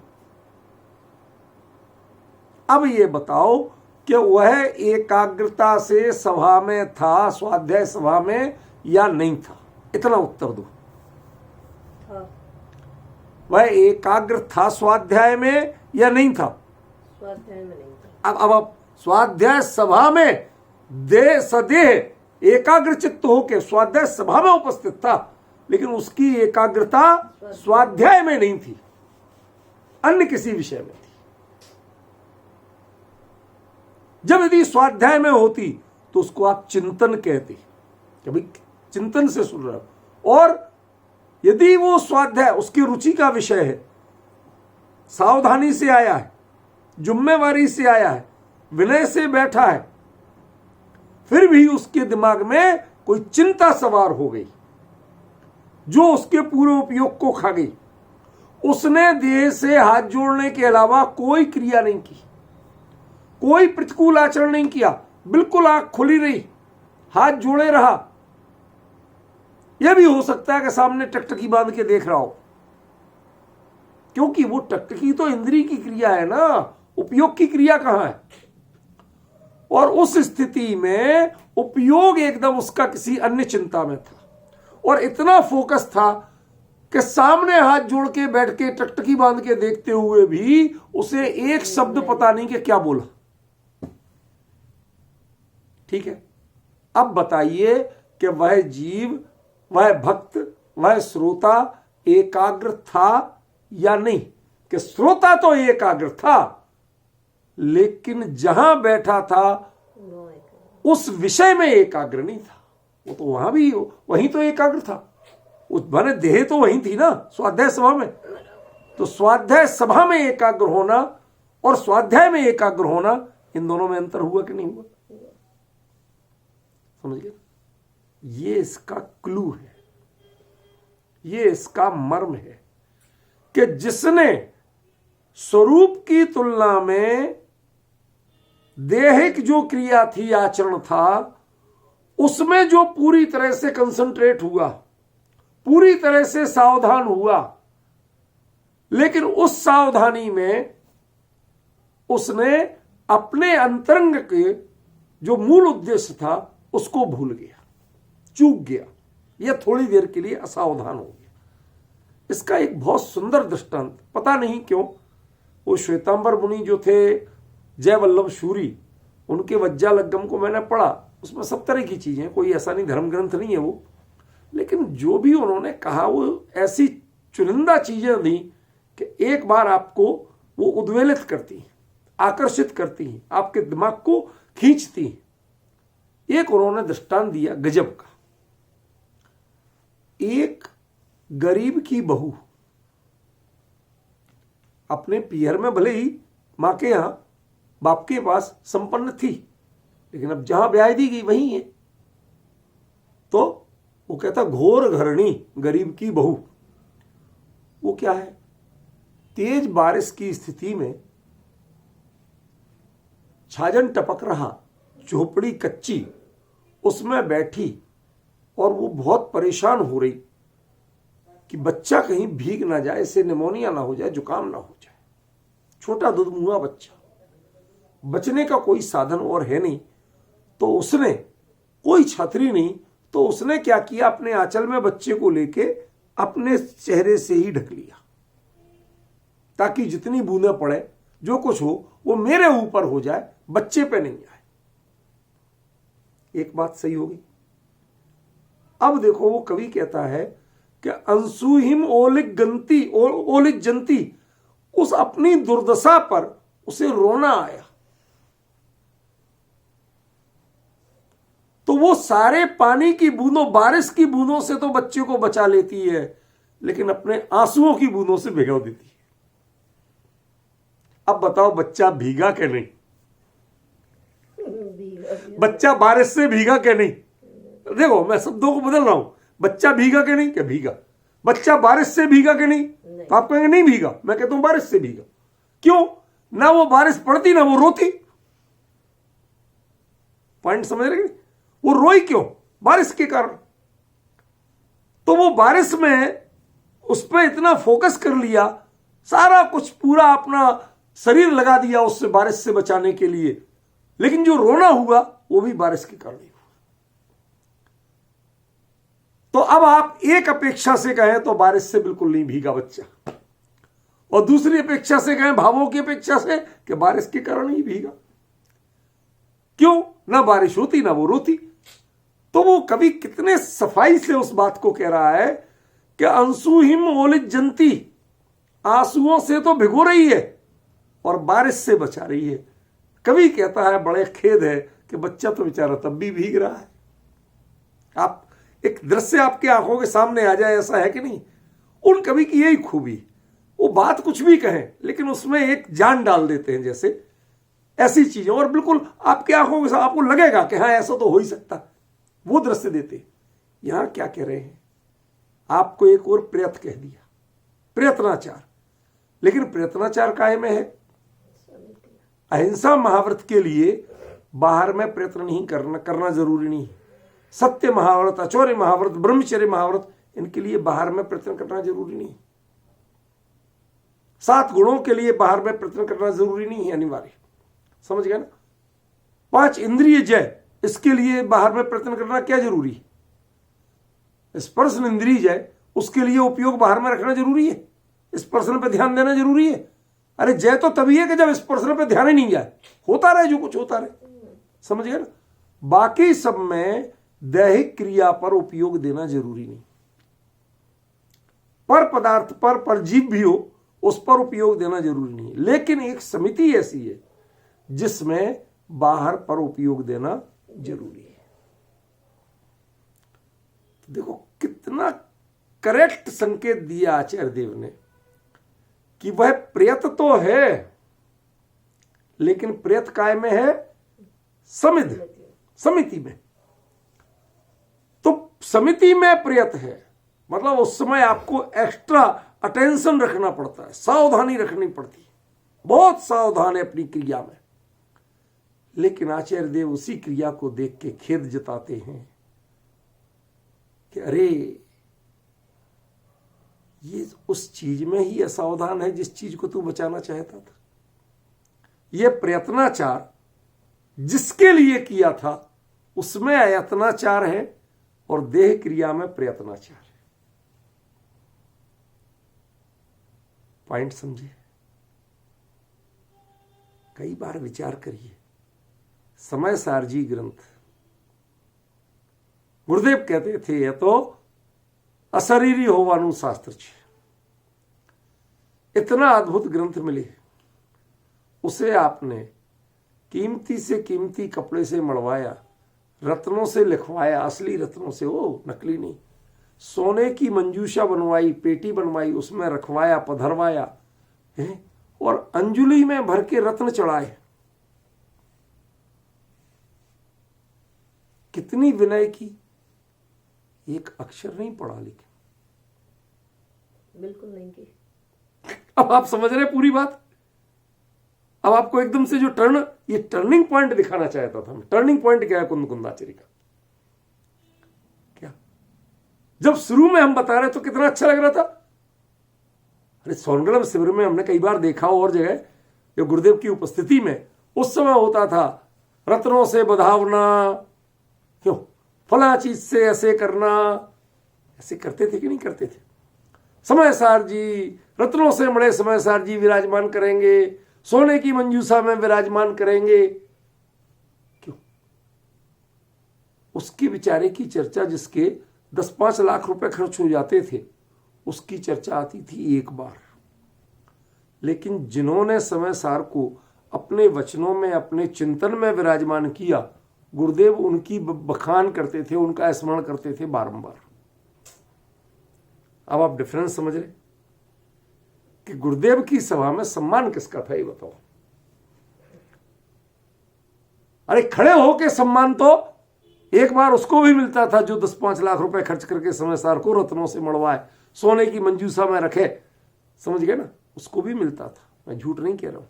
अब ये बताओ कि वह एकाग्रता से सभा में था, स्वाध्याय सभा में, या नहीं था? इतना उत्तर दो। वह एकाग्र था स्वाध्याय में या नहीं था? स्वाध्याय में नहीं था। अब स्वाध्याय सभा में सदेह एकाग्र चित्त होके स्वाध्याय सभा में उपस्थित था, लेकिन उसकी एकाग्रता स्वाध्याय में नहीं थी, अन्य किसी विषय में थी। जब यदि स्वाध्याय में होती तो उसको आप चिंतन कहते कि भाई चिंतन से सुन रहा हो, और यदि वो स्वाध्याय उसकी रुचि का विषय है, सावधानी से आया है, जिम्मेवारी से आया है, विनय से बैठा है, फिर भी उसके दिमाग में कोई चिंता सवार हो गई जो उसके पूरे उपयोग को खा गई, उसने देह से हाथ जोड़ने के अलावा कोई क्रिया नहीं की, कोई प्रतिकूल आचरण नहीं किया, बिल्कुल आंख खुली रही, हाथ जोड़े रहा। यह भी हो सकता है कि सामने टकटकी बांध के देख रहा हो, क्योंकि वो टकटकी तो इंद्रिय की क्रिया है ना, उपयोग की क्रिया कहां है? और उस स्थिति में उपयोग एकदम उसका किसी अन्य चिंता में था, और इतना फोकस था कि सामने हाथ जोड़ के बैठ के टकटकी बांध के देखते हुए भी उसे एक शब्द पता नहीं कि क्या बोला। ठीक है, अब बताइए कि वह जीव, वह भक्त, वह श्रोता एकाग्र था या नहीं? कि श्रोता तो एकाग्र था, लेकिन जहां बैठा था उस विषय में एकाग्र नहीं था। वो तो वहां भी वहीं तो एकाग्र था, उस माने देह तो वहीं थी ना, स्वाध्याय सभा में। तो स्वाध्याय सभा में एकाग्र होना और स्वाध्याय में एकाग्र होना, इन दोनों में अंतर हुआ कि नहीं हुआ? समझ गए? ये इसका क्लू है, ये इसका मर्म है कि जिसने स्वरूप की तुलना में देहिक जो क्रिया थी, आचरण था, उसमें जो पूरी तरह से कंसंट्रेट हुआ, पूरी तरह से सावधान हुआ, लेकिन उस सावधानी में उसने अपने अंतरंग के जो मूल उद्देश्य था उसको भूल गया, चूक गया, या थोड़ी देर के लिए असावधान हो गया। इसका एक बहुत सुंदर दृष्टांत, पता नहीं क्यों वो श्वेतांबर मुनि जो थे, जयवल्लभ सूरी, उनके वज्जालग्गम को मैंने पढ़ा, उसमें सब तरह की चीजें, कोई ऐसा नहीं धर्म ग्रंथ नहीं है वो, लेकिन जो भी उन्होंने कहा वो ऐसी चुनिंदा चीजें दी कि एक बार आपको वो उद्वेलित करती हैं, आकर्षित करती हैं, आपके दिमाग को खींचती हैं। एक उन्होंने दृष्टांत दिया गजब का। एक गरीब की बहू अपने पियर में भले ही मां के यहां बाप के पास संपन्न थी, लेकिन अब जहां ब्याह दी गई वहीं है। तो वो कहता घोर घरणी गरीब की बहू। वो क्या है? तेज बारिश की स्थिति में छाजन टपक रहा, झोपड़ी कच्ची, उसमें बैठी, और वो बहुत परेशान हो रही कि बच्चा कहीं भीग ना जाए, इसे निमोनिया ना हो जाए, जुकाम ना हो जाए। छोटा दुधमुआ बच्चा, बचने का कोई साधन और है नहीं। तो उसने, कोई छतरी नहीं, तो उसने क्या किया, अपने आंचल में बच्चे को लेके अपने चेहरे से ही ढक लिया, ताकि जितनी बूंदें पड़े, जो कुछ हो, वो मेरे ऊपर हो जाए, बच्चे पे नहीं आए। एक बात सही होगी। अब देखो, वो कवि कहता है कि अंशुहिम ओलिक जंती, उस अपनी दुर्दशा पर उसे रोना आया। तो वो सारे पानी की बूंदों, बारिश की बूंदों से तो बच्चे को बचा लेती है, लेकिन अपने आंसुओं की बूंदों से भिगो देती है। अब बताओ, बच्चा भीगा कि नहीं? बच्चा बारिश से भीगा कि नहीं? देखो, मैं शब्दों को बदल रहा हूं। बच्चा भीगा कि नहीं? क्या भीगा? बच्चा बारिश से भीगा कि नहीं? तो आप कहेंगे नहीं भीगा। मैं कहता हूं बारिश से भीगा। क्यों? ना वो बारिश पड़ती, ना वो रोती। पॉइंट समझ रहे? वो रोई क्यों? बारिश के कारण। तो वो बारिश में उस पर इतना फोकस कर लिया, सारा कुछ पूरा अपना शरीर लगा दिया उससे, बारिश से बचाने के लिए, लेकिन जो रोना हुआ वो भी बारिश के कारण ही हुआ। तो अब आप एक अपेक्षा से कहें तो बारिश से बिल्कुल नहीं भीगा बच्चा, और दूसरी अपेक्षा से कहें, भावों की अपेक्षा से, कि बारिश के कारण ही भीगा। क्यों? ना बारिश होती, ना वो रोती। तो वो कवि कितने सफाई से उस बात को कह रहा है कि अंशुहिम ओलित जंती, आंसुओं से तो भिगो रही है और बारिश से बचा रही है। कवि कहता है, बड़े खेद है कि बच्चा तो बेचारा तब भी भीग रहा है। आप एक दृश्य आपके आंखों के सामने आ जाए, ऐसा है कि नहीं? उन कवि की यही खूबी, वो बात कुछ भी कहें लेकिन उसमें एक जान डाल देते हैं, जैसे ऐसी चीजें, और बिल्कुल आपके आंखों के साथ आपको लगेगा कि हाँ ऐसा तो हो ही सकता। वो दृश्य देते। यहां क्या कह रहे हैं? आपको एक और प्रयत्न कह दिया, प्रयत्नाचार। लेकिन प्रयत्नाचार काहे में है? अहिंसा महाव्रत के लिए बाहर में प्रयत्न नहीं करना जरूरी नहीं। सत्य महाव्रत, अचौर्य महाव्रत, ब्रह्मचर्य महाव्रत, इनके लिए बाहर में प्रयत्न करना जरूरी नहीं। 7 गुणों के लिए बाहर में प्रयत्न करना जरूरी नहीं है, अनिवार्य। समझ गए ना? 5 इंद्रिय जय, इसके लिए बाहर में प्रयत्न करना क्या जरूरी? स्पर्श इंद्रिय जय, उसके लिए उपयोग बाहर में रखना जरूरी है? स्पर्शन पे ध्यान देना जरूरी है? अरे जय तो तभी है कि जब स्पर्शन पे ध्यान ही नहीं जाए, होता रहे जो कुछ होता रहे। समझ गए ना? बाकी सब में दैहिक क्रिया पर उपयोग देना जरूरी नहीं। पर पदार्थ पर जीव भी हो, उस पर उपयोग देना जरूरी नहीं। लेकिन एक समिति ऐसी है जिसमें बाहर पर उपयोग देना जरूरी है। तो देखो कितना करेक्ट संकेत दिया आचार्य देव ने कि वह प्रयत तो है, लेकिन प्रयत काय में है? समिति में। तो समिति में प्रयत है, मतलब उस समय आपको एक्स्ट्रा अटेंशन रखना पड़ता है, सावधानी रखनी पड़ती है, बहुत सावधान है अपनी क्रिया में। लेकिन आचार्य देव उसी क्रिया को देख के खेद जताते हैं कि अरे ये उस चीज में ही असावधान है जिस चीज को तू बचाना चाहता था। यह प्रयत्नाचार जिसके लिए किया था उसमें अयत्नाचार है, और देह क्रिया में प्रयत्नाचार है। पॉइंट समझे? कई बार विचार करिए। समय सारजी ग्रंथ, गुरुदेव कहते थे यह तो अशरीरी होवानु शास्त्र छे। इतना अद्भुत ग्रंथ मिले, उसे आपने कीमती से कीमती कपड़े से मढ़वाया, रत्नों से लिखवाया, असली रत्नों से, वो नकली नहीं। सोने की मंजूषा बनवाई, पेटी बनवाई, उसमें रखवाया, पधरवाया है, और अंजुली में भर के रत्न चढ़ाए। कितनी विनय की, एक अक्षर नहीं पढ़ा लिखे, बिल्कुल नहीं की। अब आप समझ रहे पूरी बात? अब आपको एकदम से जो ये टर्निंग पॉइंट दिखाना चाहता था मैं। टर्निंग पॉइंट क्या है कुंदकुंदाचार्य का? क्या जब शुरू में हम बता रहे तो कितना अच्छा लग रहा था। अरे सोनगढ़ शिविर में हमने कई बार देखा, और जगह जो गुरुदेव की उपस्थिति में उस समय होता था, रत्नों से बधावना, क्यों फला चीज से ऐसे करना, ऐसे करते थे कि नहीं करते थे? समय सार जी रत्नों से मड़े समय सार जी विराजमान करेंगे, सोने की मंजूषा में विराजमान करेंगे। क्यों? उसके बेचारे की चर्चा, जिसके 10-5 लाख रुपए खर्च हो जाते थे, उसकी चर्चा आती थी एक बार। लेकिन जिन्होंने समय सार को अपने वचनों में, अपने चिंतन में विराजमान किया, गुरुदेव उनकी बखान करते थे, उनका स्मरण करते थे बारंबार। अब आप डिफरेंस समझ रहे कि गुरुदेव की सभा में सम्मान किसका था, ये बताओ। अरे खड़े होके सम्मान तो एक बार उसको भी मिलता था जो 10-5 लाख रुपए खर्च करके समय सार को रत्नों से मड़वाए, सोने की मंजूषा में रखे, समझ गए ना, उसको भी मिलता था। मैं झूठ नहीं कह रहा हूं,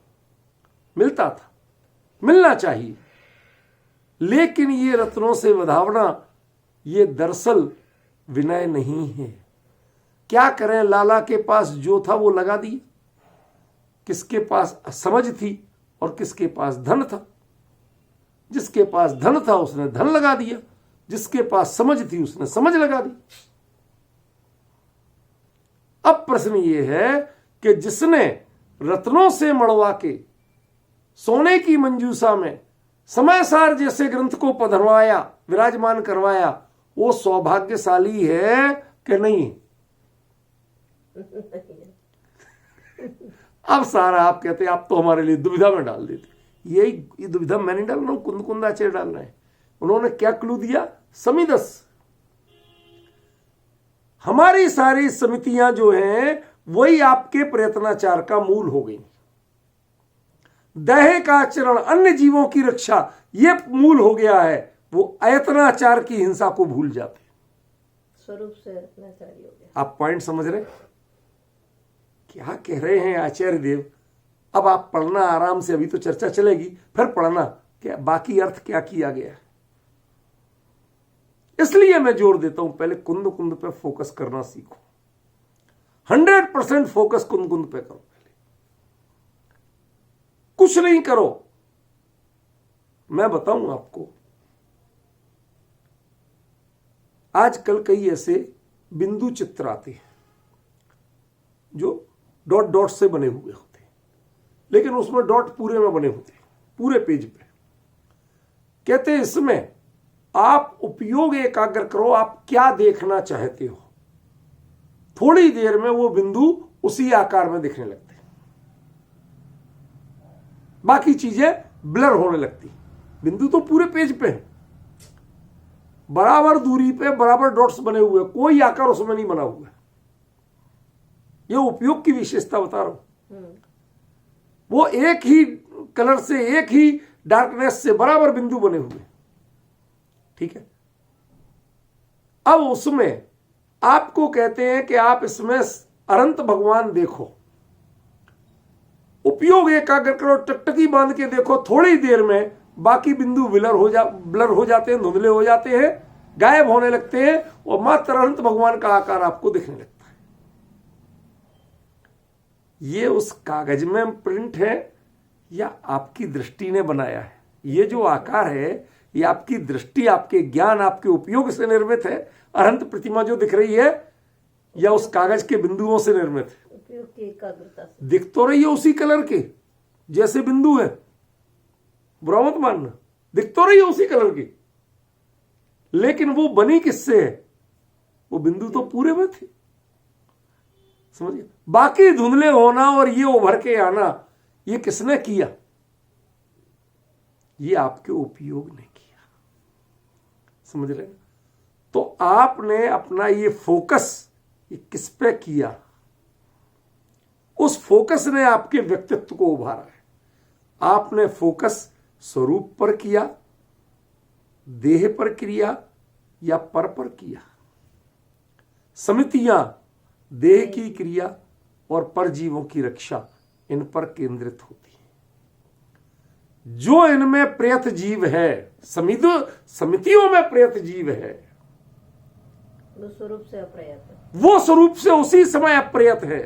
मिलता था, मिलना चाहिए। लेकिन ये रत्नों से वधावना, ये दरअसल विनय नहीं है। क्या करें, लाला के पास जो था वो लगा दिया। किसके पास समझ थी और किसके पास धन था। जिसके पास धन था उसने धन लगा दिया, जिसके पास समझ थी उसने समझ लगा दी। अब प्रश्न ये है कि जिसने रत्नों से मड़वा के सोने की मंजूषा में समय सार जैसे ग्रंथ को पधरवाया, विराजमान करवाया, वो सौभाग्यशाली है कि नहीं? अब सारा आप कहते आप तो हमारे लिए दुविधा में डाल देते। ये दुविधा मैं नहीं डाल रहा हूं, कुंद कुंदाचार्य डाल रहे हैं। उन्होंने क्या क्लू दिया? समिदस। हमारी सारी समितियां जो हैं वही आपके प्रयत्नाचार का मूल हो गई। दैहिक आचरण, अन्य जीवों की रक्षा, ये मूल हो गया है। वो अयत्नाचार की हिंसा को भूल जाते, स्वरूप से अयत्नाचारी हो गया। आप पॉइंट समझ रहे क्या कह रहे हैं आचार्य देव? अब आप पढ़ना आराम से, अभी तो चर्चा चलेगी, फिर पढ़ना क्या बाकी अर्थ क्या किया गया है। इसलिए मैं जोर देता हूं, पहले कुंद कुंद पे फोकस करना सीखो। 100% फोकस कुंद कुंद पे करो। पहले कुछ नहीं करो, मैं बताऊं आपको, आजकल कई ऐसे बिंदु चित्र आते हैं जो डॉट डॉट से बने हुए होते हैं, लेकिन उसमें डॉट पूरे में बने होते हैं, पूरे पेज पे। कहते हैं इसमें आप उपयोग एकाग्र करो, आप क्या देखना चाहते हो। थोड़ी देर में वो बिंदु उसी आकार में दिखने लगते हैं, बाकी चीजें ब्लर होने लगती। बिंदु तो पूरे पेज पे है, बराबर दूरी पे बराबर डॉट्स बने हुए, कोई आकार उसमें नहीं बना हुआ है। ये उपयोग की विशेषता बता रहा हूं। वो एक ही कलर से, एक ही डार्कनेस से बराबर बिंदु बने हुए, ठीक है। अब उसमें आपको कहते हैं कि आप इसमें अनंत भगवान देखो, उपयोग एकाग्र करो, टकटकी बांध के देखो। थोड़ी देर में बाकी बिंदु ब्लर हो जाते हैं, धुंधले हो जाते हैं, गायब होने लगते हैं, और मात्र अनंत भगवान का आकार आपको दिखने लगता है। ये उस कागज में प्रिंट है या आपकी दृष्टि ने बनाया है? ये जो आकार है ये आपकी दृष्टि, आपके ज्ञान, आपके उपयोग से निर्मित है। अनंत प्रतिमा जो दिख रही है या उस कागज के बिंदुओं से निर्मित है? उपयोग की एकाग्रता से। दिख तो रही है उसी कलर के जैसे बिंदु है, बुरा मत मानना, दिख तो रही है उसी कलर की, लेकिन वो बनी किससे है? वो बिंदु तो पूरे में थे, समझिए। बाकी धुंधले होना और ये उभर के आना, ये किसने किया? ये आपके उपयोग ने किया, समझ रहे हैं? तो आपने अपना ये फोकस ये किस पे किया? उस फोकस ने आपके व्यक्तित्व को उभारा है। आपने फोकस स्वरूप पर किया, देह पर किया या पर किया? समितियां देह की क्रिया और परजीवों की रक्षा, इन पर केंद्रित होती है। जो इनमें प्रयत जीव है, समितियों में प्रयत जीव है, वो स्वरूप से अप्रयत है, वो स्वरूप से उसी समय अप्रयत है,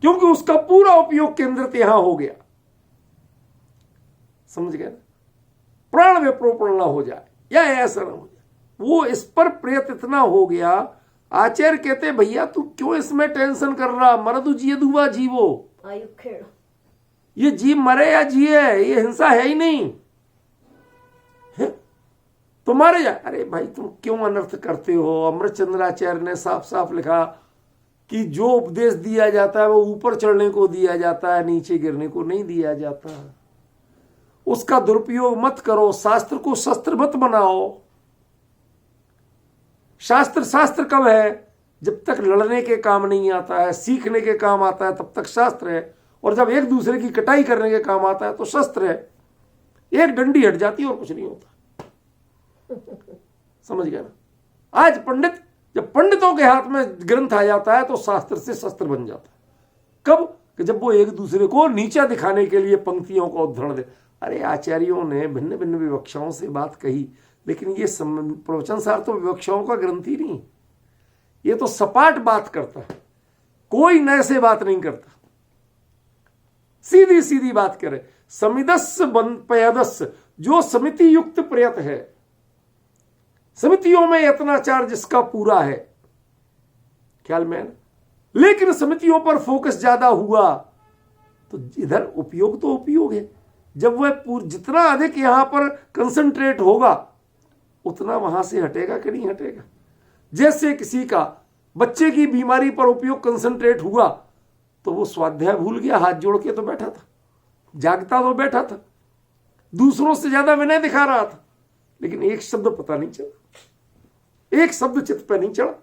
क्योंकि उसका पूरा उपयोग केंद्रित यहां हो गया, समझ गए ना? प्राण विप्रोपण ना हो जाए या ऐसा ना हो जाए, वो इस पर प्रयत इतना हो गया, आचार्य कहते भैया तू क्यों इसमें टेंशन कर रहा, मरदु जिये दुआ जीवो, आयु खेड़। ये जीव मरे या जिए ये हिंसा है ही नहीं है? तुम्हारे अरे भाई तुम क्यों अनर्थ करते हो। अमृतचंद्राचार्य ने साफ साफ लिखा कि जो उपदेश दिया जाता है वो ऊपर चढ़ने को दिया जाता है, नीचे गिरने को नहीं दिया जाता। उसका दुरुपयोग मत करो, शास्त्र को शस्त्र मत बनाओ। शास्त्र शास्त्र कब है, जब तक लड़ने के काम नहीं आता है, सीखने के काम आता है तब तक शास्त्र है, और जब एक दूसरे की कटाई करने के काम आता है तो शस्त्र है। एक डंडी हट जाती है और कुछ नहीं होता। समझ गया ना। आज पंडित, जब पंडितों के हाथ में ग्रंथ आ जाता है तो शास्त्र से शस्त्र बन जाता है। कब कि जब वो एक दूसरे को नीचा दिखाने के लिए पंक्तियों को उद्धरण दे। अरे आचार्यों ने भिन्न भिन्न विवक्षाओं से बात कही, लेकिन ये प्रवचन सार तो विवक्षाओं का ग्रंथ ही नहीं, ये तो सपाट बात करता है, कोई नए से बात नहीं करता, सीधी सीधी बात करे। समिदस्य पयदस्य, जो समिति युक्त प्रयत है, समितियों में यत्नाचार जिसका पूरा है, ख्याल में, लेकिन समितियों पर फोकस ज्यादा हुआ तो इधर उपयोग तो उपयोग है। जब वह जितना अधिक यहां पर कंसंट्रेट होगा उतना वहां से हटेगा कि नहीं हटेगा। जैसे किसी का बच्चे की बीमारी पर उपयोग कंसंट्रेट हुआ तो वो स्वाध्याय भूल गया, हाथ जोड़ के तो बैठा था, जागता तो बैठा था, दूसरों से ज्यादा विनय दिखा रहा था, लेकिन एक शब्द पता नहीं चला, एक शब्द चित्त पे नहीं चढ़ा।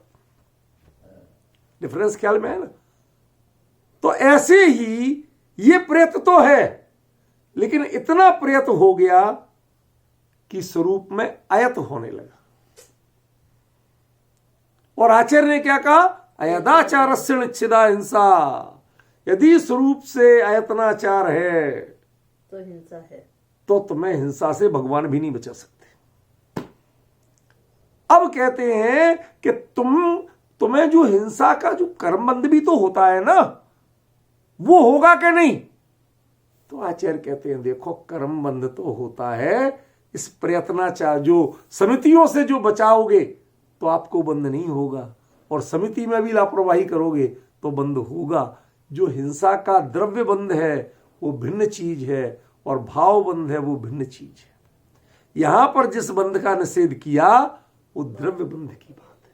डिफरेंस ख्याल में है ना। तो ऐसे ही ये प्रयत्न तो है, लेकिन इतना प्रयत्न हो गया कि स्वरूप में अयत होने लगा। और आचार्य ने क्या कहा, अयदाचारस्य निच्छिदा हिंसा। यदि स्वरूप से अयतनाचार है तो हिंसा है, तो तुम्हें हिंसा से भगवान भी नहीं बचा सकते। अब कहते हैं कि तुम्हें जो हिंसा का जो कर्मबंध भी तो होता है ना, वो होगा कि नहीं। तो आचार्य कहते हैं देखो कर्मबंध तो होता है, इस प्रयत्नाचार जो समितियों से जो बचाओगे तो आपको बंध नहीं होगा, और समिति में भी लापरवाही करोगे तो बंध होगा। जो हिंसा का द्रव्य बंध है वो भिन्न चीज है, और भाव बंध है वो भिन्न चीज है। यहां पर जिस बंध का निषेध किया वो द्रव्य बंध की बात है,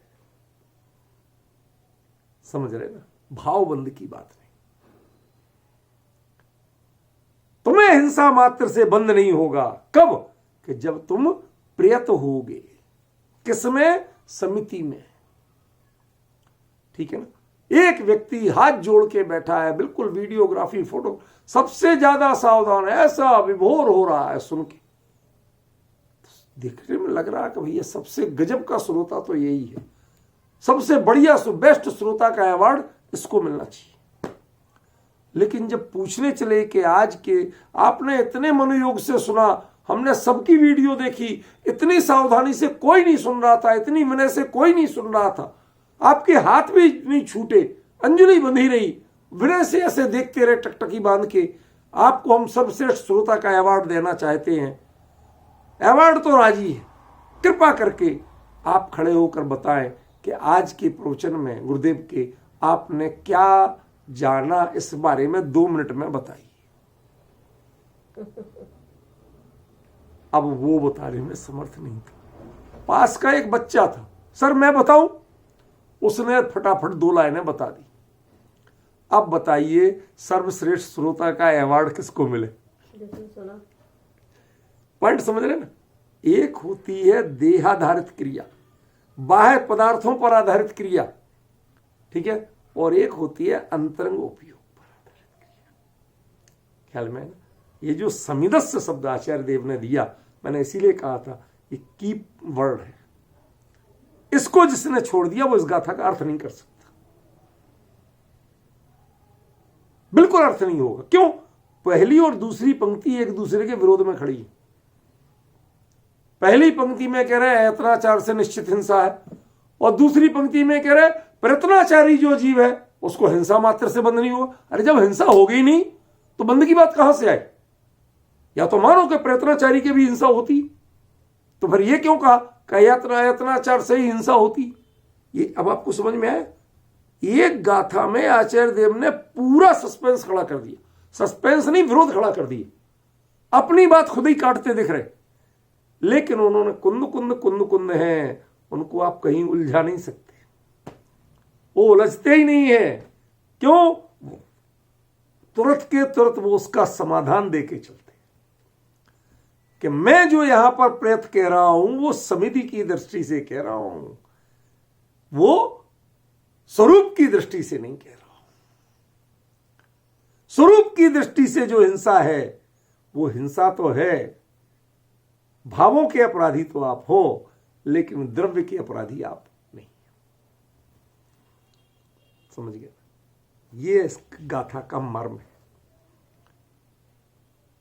समझ रहे ना, भाव बंध की बात नहीं। तुम्हें हिंसा मात्र से बंध नहीं होगा, कब, कि जब तुम प्रयत होगे। किसमें, समिति में। ठीक है ना। एक व्यक्ति हाथ जोड़ के बैठा है, बिल्कुल वीडियोग्राफी फोटो, सबसे ज्यादा सावधान है, ऐसा विभोर हो रहा है सुन के, देखने में लग रहा है कि भैया सबसे गजब का श्रोता तो यही है, सबसे बढ़िया बेस्ट श्रोता का अवार्ड इसको मिलना चाहिए। लेकिन जब पूछने चले कि आज के आपने इतने मनोयोग से सुना, हमने सबकी वीडियो देखी, इतनी सावधानी से कोई नहीं सुन रहा था, इतनी विनय से कोई नहीं सुन रहा था, आपके हाथ भी नहीं छूटे, अंजलि बंधी रही, विनय से ऐसे देखते रहे टकटकी बांध के, आपको हम सर्वश्रेष्ठ श्रोता का अवार्ड देना चाहते हैं। अवार्ड तो राजी है, कृपा करके आप खड़े होकर बताएं कि आज के प्रवचन में गुरुदेव के आपने क्या जाना, इस बारे में 2 मिनट में बताइए। अब वो बताने में समर्थ नहीं था। पास का एक बच्चा था, सर मैं बताऊं, उसने फटाफट 2 लाइनें बता दी। अब बताइए सर्वश्रेष्ठ श्रोता का अवार्ड किसको मिले। पॉइंट समझ रहे ना। एक होती है देहाधारित क्रिया, बाह्य पदार्थों पर आधारित क्रिया, ठीक है, और एक होती है अंतरंग उपयोग पर आधारित क्रिया। ख्याल में ना। ये जो समिदस्य शब्द आचार्य देव ने दिया, मैंने इसीलिए कहा था ये की वर्ड है, इसको जिसने छोड़ दिया वो इस गाथा का अर्थ नहीं कर सकता, बिल्कुल अर्थ नहीं होगा। क्यों, पहली और दूसरी पंक्ति एक दूसरे के विरोध में खड़ी है। पहली पंक्ति में कह रहे अयतनाचार से निश्चित हिंसा है, और दूसरी पंक्ति में कह रहे प्रयत्नाचारी जो जीव है उसको हिंसा मात्र से बंध नहीं हुआ। अरे जब हिंसा हो गई नहीं तो बंध की बात कहां से आई। या तो मानो कि प्रयत्नाचारी की भी हिंसा होती, तो फिर ये क्यों कहा कि अयतनाचार से ही हिंसा होती। ये अब आपको समझ में आया? एक गाथा में आचार्य देव ने पूरा सस्पेंस खड़ा कर दिया, सस्पेंस नहीं विरोध खड़ा कर दिया, अपनी बात खुद ही काटते दिख रहे। लेकिन उन्होंने कुंद कुंद कुंद कुंद है, उनको आप कहीं उलझा नहीं सकते, वो उलझते ही नहीं है। क्यों? तुरंत के तुरंत वो उसका समाधान देके चलते कि मैं जो यहां पर प्रयत्न कह रहा हूं वो समिति की दृष्टि से कह रहा हूं, वो स्वरूप की दृष्टि से नहीं कह रहा हूं। स्वरूप की दृष्टि से जो हिंसा है वो हिंसा तो है, भावों के अपराधी तो आप हो, लेकिन द्रव्य के अपराधी आप नहीं। समझ गए? ये इस गाथा का मर्म है।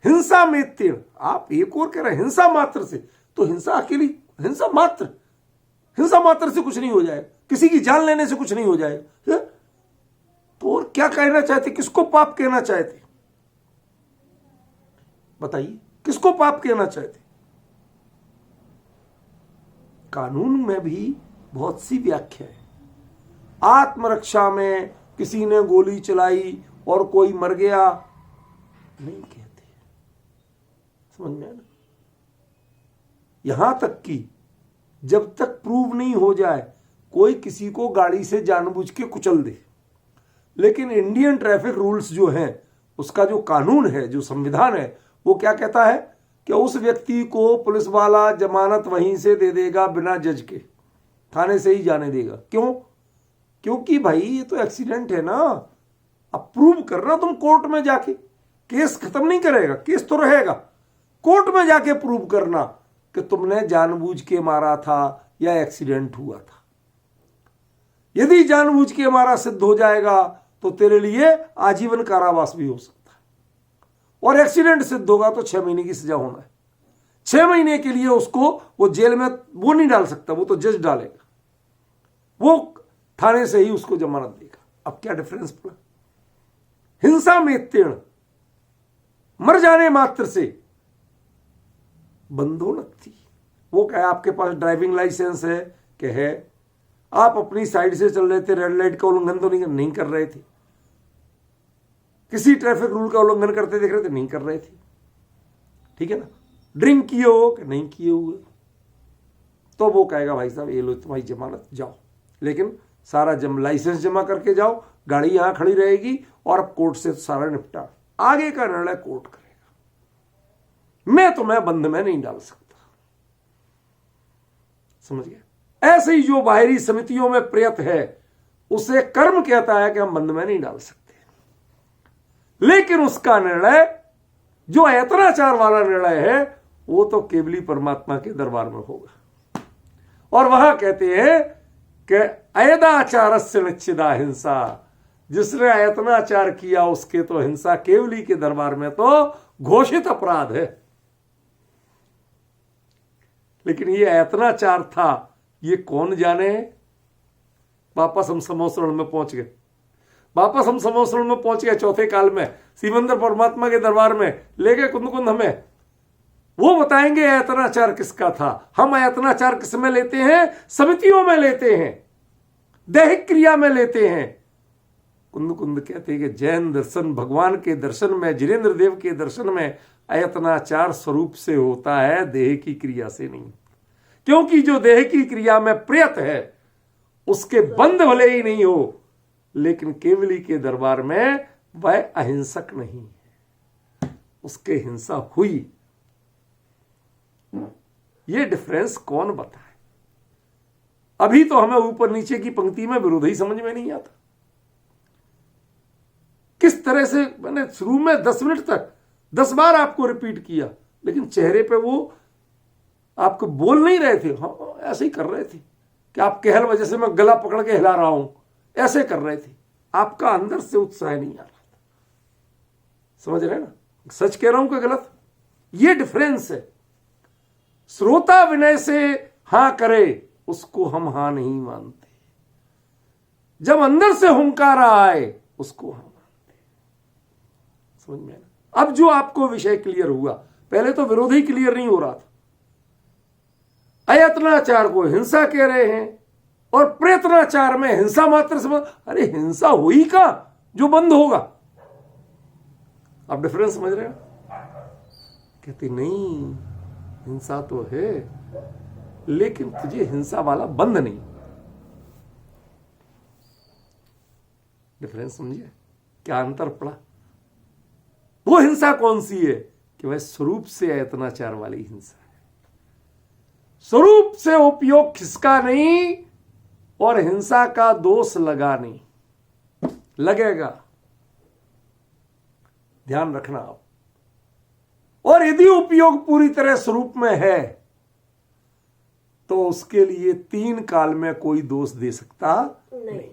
हिंसा में तीर्ण, आप एक और कह रहे हैं हिंसा मात्र से, तो हिंसा अकेली, हिंसा मात्र से कुछ नहीं हो जाएगा, किसी की जान लेने से कुछ नहीं हो जाएगा। तो और क्या कहना चाहते, किसको पाप कहना चाहते? बताइए, किसको पाप कहना चाहते? कानून में भी बहुत सी व्याख्या है। आत्मरक्षा में किसी ने गोली चलाई और कोई मर गया, नहीं कहते। समझ में आया ना? यहां तक कि जब तक प्रूव नहीं हो जाए, कोई किसी को गाड़ी से जानबूझ के कुचल दे, लेकिन इंडियन ट्रैफिक रूल्स जो हैं, उसका जो कानून है, जो संविधान है, वो क्या कहता है कि उस व्यक्ति को पुलिस वाला जमानत वहीं से दे देगा, बिना जज के थाने से ही जाने देगा। क्यों? क्योंकि भाई ये तो एक्सीडेंट है ना, अब प्रूव करना तुम कोर्ट में जाके, केस खत्म नहीं करेगा, केस तो रहेगा, कोर्ट में जाके प्रूव करना कि तुमने जानबूझ के मारा था या एक्सीडेंट हुआ था। यदि जानबूझ के मारा सिद्ध हो जाएगा तो तेरे लिए आजीवन कारावास भी हो सकता है, और एक्सीडेंट सिद्ध होगा तो 6 महीने की सजा होना है। 6 महीने के लिए उसको वो जेल में वो नहीं डाल सकता, वो तो जज डालेगा, वो थाने से ही उसको जमानत देगा। अब क्या डिफरेंस पड़ा? हिंसा में तीर्ण, मर जाने मात्र से बंधोनक थी। वो क्या आपके पास ड्राइविंग लाइसेंस है कि है, आप अपनी साइड से चल रहे थे, रेड लाइट का उल्लंघन तो नहीं कर रहे थे, किसी ट्रैफिक रूल का उल्लंघन करते देख रहे थे, नहीं कर रहे थे, ठीक है ना? ड्रिंक किए हो कि नहीं किए हुए, तो वो कहेगा भाई साहब ये लो तुम्हारी जमानत, जाओ, लेकिन सारा लाइसेंस जमा करके जाओ, गाड़ी यहां खड़ी रहेगी और अब कोर्ट से सारा निपटा, आगे का निर्णय कोर्ट करेगा, मैं तुम्हें बंद में नहीं डाल सकता। समझ गए? ऐसे ही जो बाहरी समितियों में प्रयत है, उसे कर्म कहता है कि हम बंद में नहीं डाल सकते, लेकिन उसका निर्णय जो अयतनाचार वाला निर्णय है वो तो केवली परमात्मा के दरबार में होगा। और वहां कहते हैं कि अयदाचारस्य निश्चिदा हिंसा, जिसने अयतनाचार किया उसके तो हिंसा केवली के दरबार में तो घोषित अपराध है। लेकिन ये अयतनाचार था, ये कौन जाने। वापस हम समोसरण में पहुंच गए, वापस हम समोसरण में पहुंच गए चौथे काल में, सिमंदर परमात्मा के दरबार में ले गए कुंद कुंद हमें, वो बताएंगे अयतनाचार किसका था। हम अयतनाचार किस में लेते हैं? समितियों में लेते हैं, दैहिक क्रिया में लेते हैं। कुंद कुंद कहते हैं कि जैन दर्शन, भगवान के दर्शन में, जिनेन्द्र देव के दर्शन में अयतनाचार स्वरूप से होता है, देह की क्रिया से नहीं। क्योंकि जो देह की क्रिया में प्रयत है उसके बंद भले ही नहीं हो, लेकिन केवली के दरबार में वह अहिंसक नहीं है, उसके हिंसा हुई। ये डिफरेंस कौन बताए? अभी तो हमें ऊपर नीचे की पंक्ति में विरोध ही समझ में नहीं आता। किस तरह से मैंने शुरू में 10 मिनट तक 10 बार आपको रिपीट किया, लेकिन चेहरे पे वो आपको बोल नहीं रहे थे, हाँ ऐसे ही कर रहे थे कि आपके हल वजह से मैं गला पकड़ के हिला रहा हूं, ऐसे कर रहे थे। आपका अंदर से उत्साह नहीं आ रहा था। समझ रहे ना? सच कह रहा हूं कि गलत? ये डिफरेंस है। श्रोता विनय से हां करे उसको हम हां नहीं मानते, जब अंदर से हुंकार आए उसको हां मानते। समझ में ना? अब जो आपको विषय क्लियर हुआ, पहले तो विरोध ही क्लियर नहीं हो रहा था। अयत्नाचार को हिंसा कह रहे हैं और प्रयत्नाचार में हिंसा मात्र से अरे हिंसा हुई कहां जो बंद होगा? आप डिफरेंस समझ रहे हो? कहती नहीं, हिंसा तो है लेकिन तुझे हिंसा वाला बंद नहीं। डिफरेंस समझिए, क्या अंतर पड़ा? वो हिंसा कौन सी है कि वह स्वरूप से अयत्नाचार वाली हिंसा है। स्वरूप से उपयोग खिसका नहीं और हिंसा का दोष लगा नहीं, लगेगा, ध्यान रखना आप। और यदि उपयोग पूरी तरह स्वरूप में है तो उसके लिए 3 काल में कोई दोष दे सकता नहीं।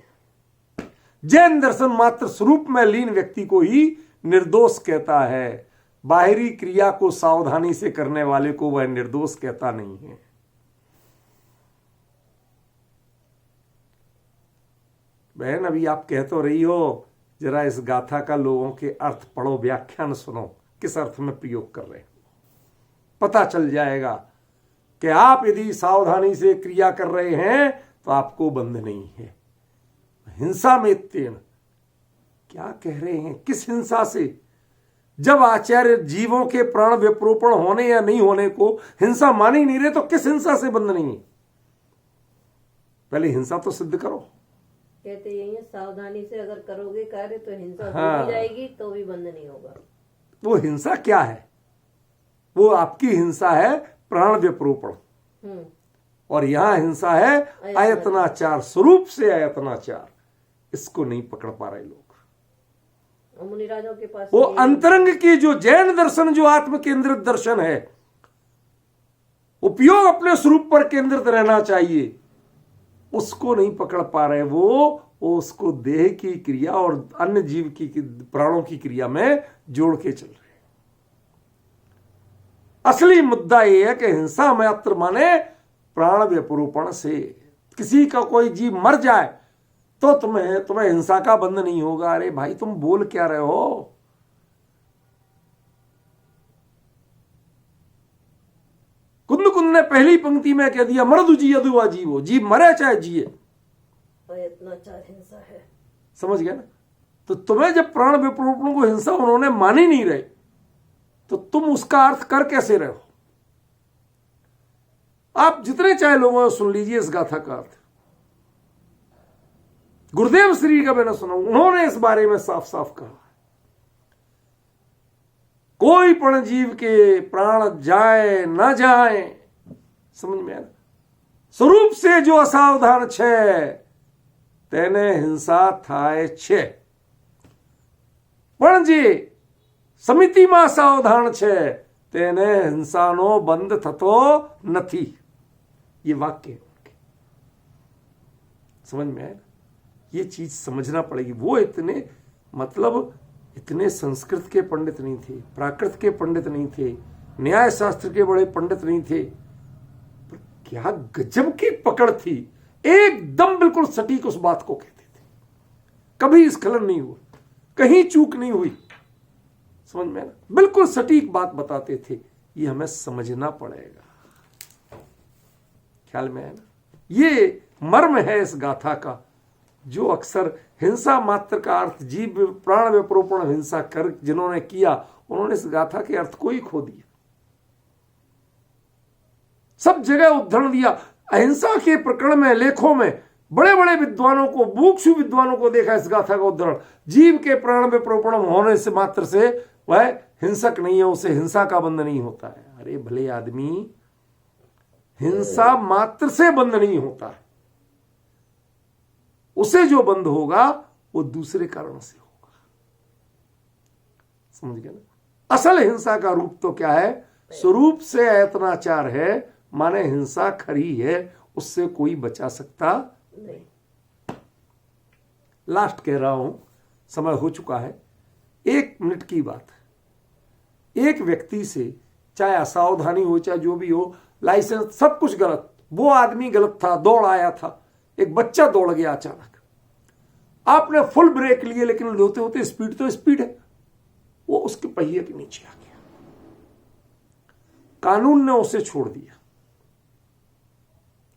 जैन दर्शन मात्र स्वरूप में लीन व्यक्ति को ही निर्दोष कहता है, बाहरी क्रिया को सावधानी से करने वाले को वह निर्दोष कहता नहीं है। बहन, अभी आप कह तो रही हो, जरा इस गाथा का लोगों के अर्थ पढ़ो, व्याख्यान सुनो, किस अर्थ में प्रयोग कर रहे हैं, पता चल जाएगा कि आप यदि सावधानी से क्रिया कर रहे हैं तो आपको बंध नहीं है। हिंसा में तेन क्या कह रहे हैं? किस हिंसा से? जब आचार्य जीवों के प्राण विप्रोपण होने या नहीं होने को हिंसा मान ही नहीं रहे तो किस हिंसा से बंध नहीं है? पहले हिंसा तो सिद्ध करो। कहते यही है, सावधानी से अगर करोगे कार्य तो हिंसा हाँ। हो जाएगी तो भी बंद नहीं होगा। वो हिंसा क्या है? वो आपकी हिंसा है प्राण विप्रोपण, और यहां हिंसा है अयत्नाचार, स्वरूप से अयत्नाचार। इसको नहीं पकड़ पा रहे लोग। मुनिराजों के पास वो अंतरंग की जो जैन दर्शन, जो आत्म केंद्रित दर्शन है, उपयोग अपने स्वरूप पर केंद्रित रहना चाहिए, उसको नहीं पकड़ पा रहे। वो उसको देह की क्रिया और अन्य जीव की प्राणों की क्रिया में जोड़ के चल रहे। असली मुद्दा यह है कि हिंसा मात्र माने प्राण विप्रोपण से। किसी का कोई जीव मर जाए तो तुम्हें हिंसा का बंध नहीं होगा। अरे भाई, तुम बोल क्या रहे हो? कुंद ने पहली पंक्ति में कह दिया, मर्दु जी अदुआ जीवो, जीव मरे चाहे जिए, अयत्नाचार हिंसा है। समझ गया ना? तो तुम्हें जब प्राण विप्रोपण को हिंसा उन्होंने मान ही नहीं रहे तो तुम उसका अर्थ कर कैसे रहे हो? आप जितने चाहे लोगों से सुन लीजिए इस गाथा का अर्थ। गुरुदेव श्री का मैंने सुना, उन्होंने इस बारे में साफ साफ कहा, कोई पण जीव के प्राण जाए ना जाए, समझ में आया? स्वरूप से जो असावधान छे तेने हिंसा थाय छे, पण जी समिति में सावधान छे तेने हिंसानो बंध थतो नथी। ये वाक्य समझ में आया? ये चीज समझना पड़ेगी। वो इतने संस्कृत के पंडित नहीं थे, प्राकृत के पंडित नहीं थे, न्याय शास्त्र के बड़े पंडित नहीं थे, पर क्या गजब की पकड़ थी। एकदम बिल्कुल सटीक उस बात को कहते थे, कभी स्खलन नहीं हुआ, कहीं चूक नहीं हुई। समझ में ना? बिल्कुल सटीक बात बताते थे। ये हमें समझना पड़ेगा। ख्याल में है ना? ये मर्म है इस गाथा का, जो अक्सर हिंसा मात्र का अर्थ जीव प्राण विप्रोपण हिंसा कर जिन्होंने किया, उन्होंने इस गाथा के अर्थ को ही खो दिया। सब जगह उद्धरण दिया। अहिंसा के प्रकरण में, लेखों में बड़े बड़े विद्वानों को, बुभुक्षु विद्वानों को देखा इस गाथा का उद्धरण। जीव के प्राण विप्रोपण होने से मात्र से वह हिंसक नहीं है, उसे हिंसा का बंध नहीं होता है। अरे भले आदमी, हिंसा मात्र से बंध नहीं होता है, उसे जो बंध होगा वो दूसरे कारण से होगा। समझ गए ना? असल हिंसा का रूप तो क्या है? स्वरूप से अयत्नाचार है, माने हिंसा खरी है, उससे कोई बचा सकता नहीं। लास्ट कह रहा हूं, समय हो चुका है। 1 मिनट की बात है। एक व्यक्ति से, चाहे असावधानी हो चाहे जो भी हो, लाइसेंस सब कुछ गलत, वो आदमी गलत था, दौड़ आया था, एक बच्चा दौड़ गया अचानक, आपने फुल ब्रेक लिए, लेकिन होते होते स्पीड तो स्पीड है, वो उसके पहिए के नीचे आ गया। कानून ने उसे छोड़ दिया।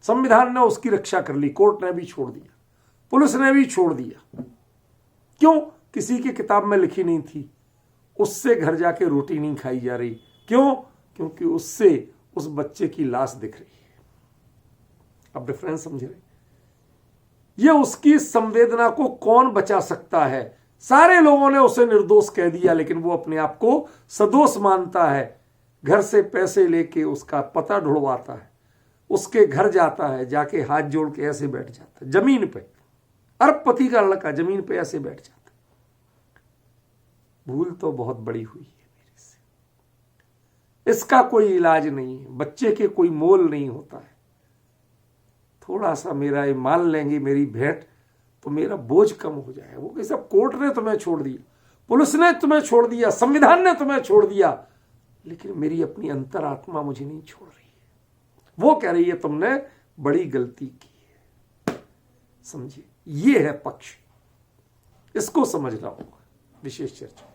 संविधान ने उसकी रक्षा कर ली, कोर्ट ने भी छोड़ दिया, पुलिस ने भी छोड़ दिया। क्यों? किसी की किताब में लिखी नहीं थी, उससे घर जाके रोटी नहीं खाई जा रही। क्यों? क्योंकि उससे उस बच्चे की लाश दिख रही है। अब डिफरेंस समझ रहे? ये उसकी संवेदना को कौन बचा सकता है? सारे लोगों ने उसे निर्दोष कह दिया, लेकिन वो अपने आप को सदोष मानता है। घर से पैसे लेके उसका पता ढूंढवाता है, उसके घर जाता है, जाके हाथ जोड़ के ऐसे बैठ जाता है जमीन पे। अरबपति का लड़का जमीन पे ऐसे बैठ जाता है। भूल तो बहुत बड़ी हुई है मेरे से, इसका कोई इलाज नहीं है, बच्चे के कोई मोल नहीं होता है। थोड़ा सा मेरा ये मान लेंगे मेरी भेंट तो मेरा बोझ कम हो जाए। वो कैसा, कोर्ट ने तुम्हें छोड़ दिया, पुलिस ने तुम्हें छोड़ दिया, संविधान ने तुम्हें छोड़ दिया, लेकिन मेरी अपनी अंतरात्मा मुझे नहीं छोड़ रही है। वो कह रही है तुमने बड़ी गलती की है। समझिए, ये है पक्ष, इसको समझना होगा। विशेष चर्चा।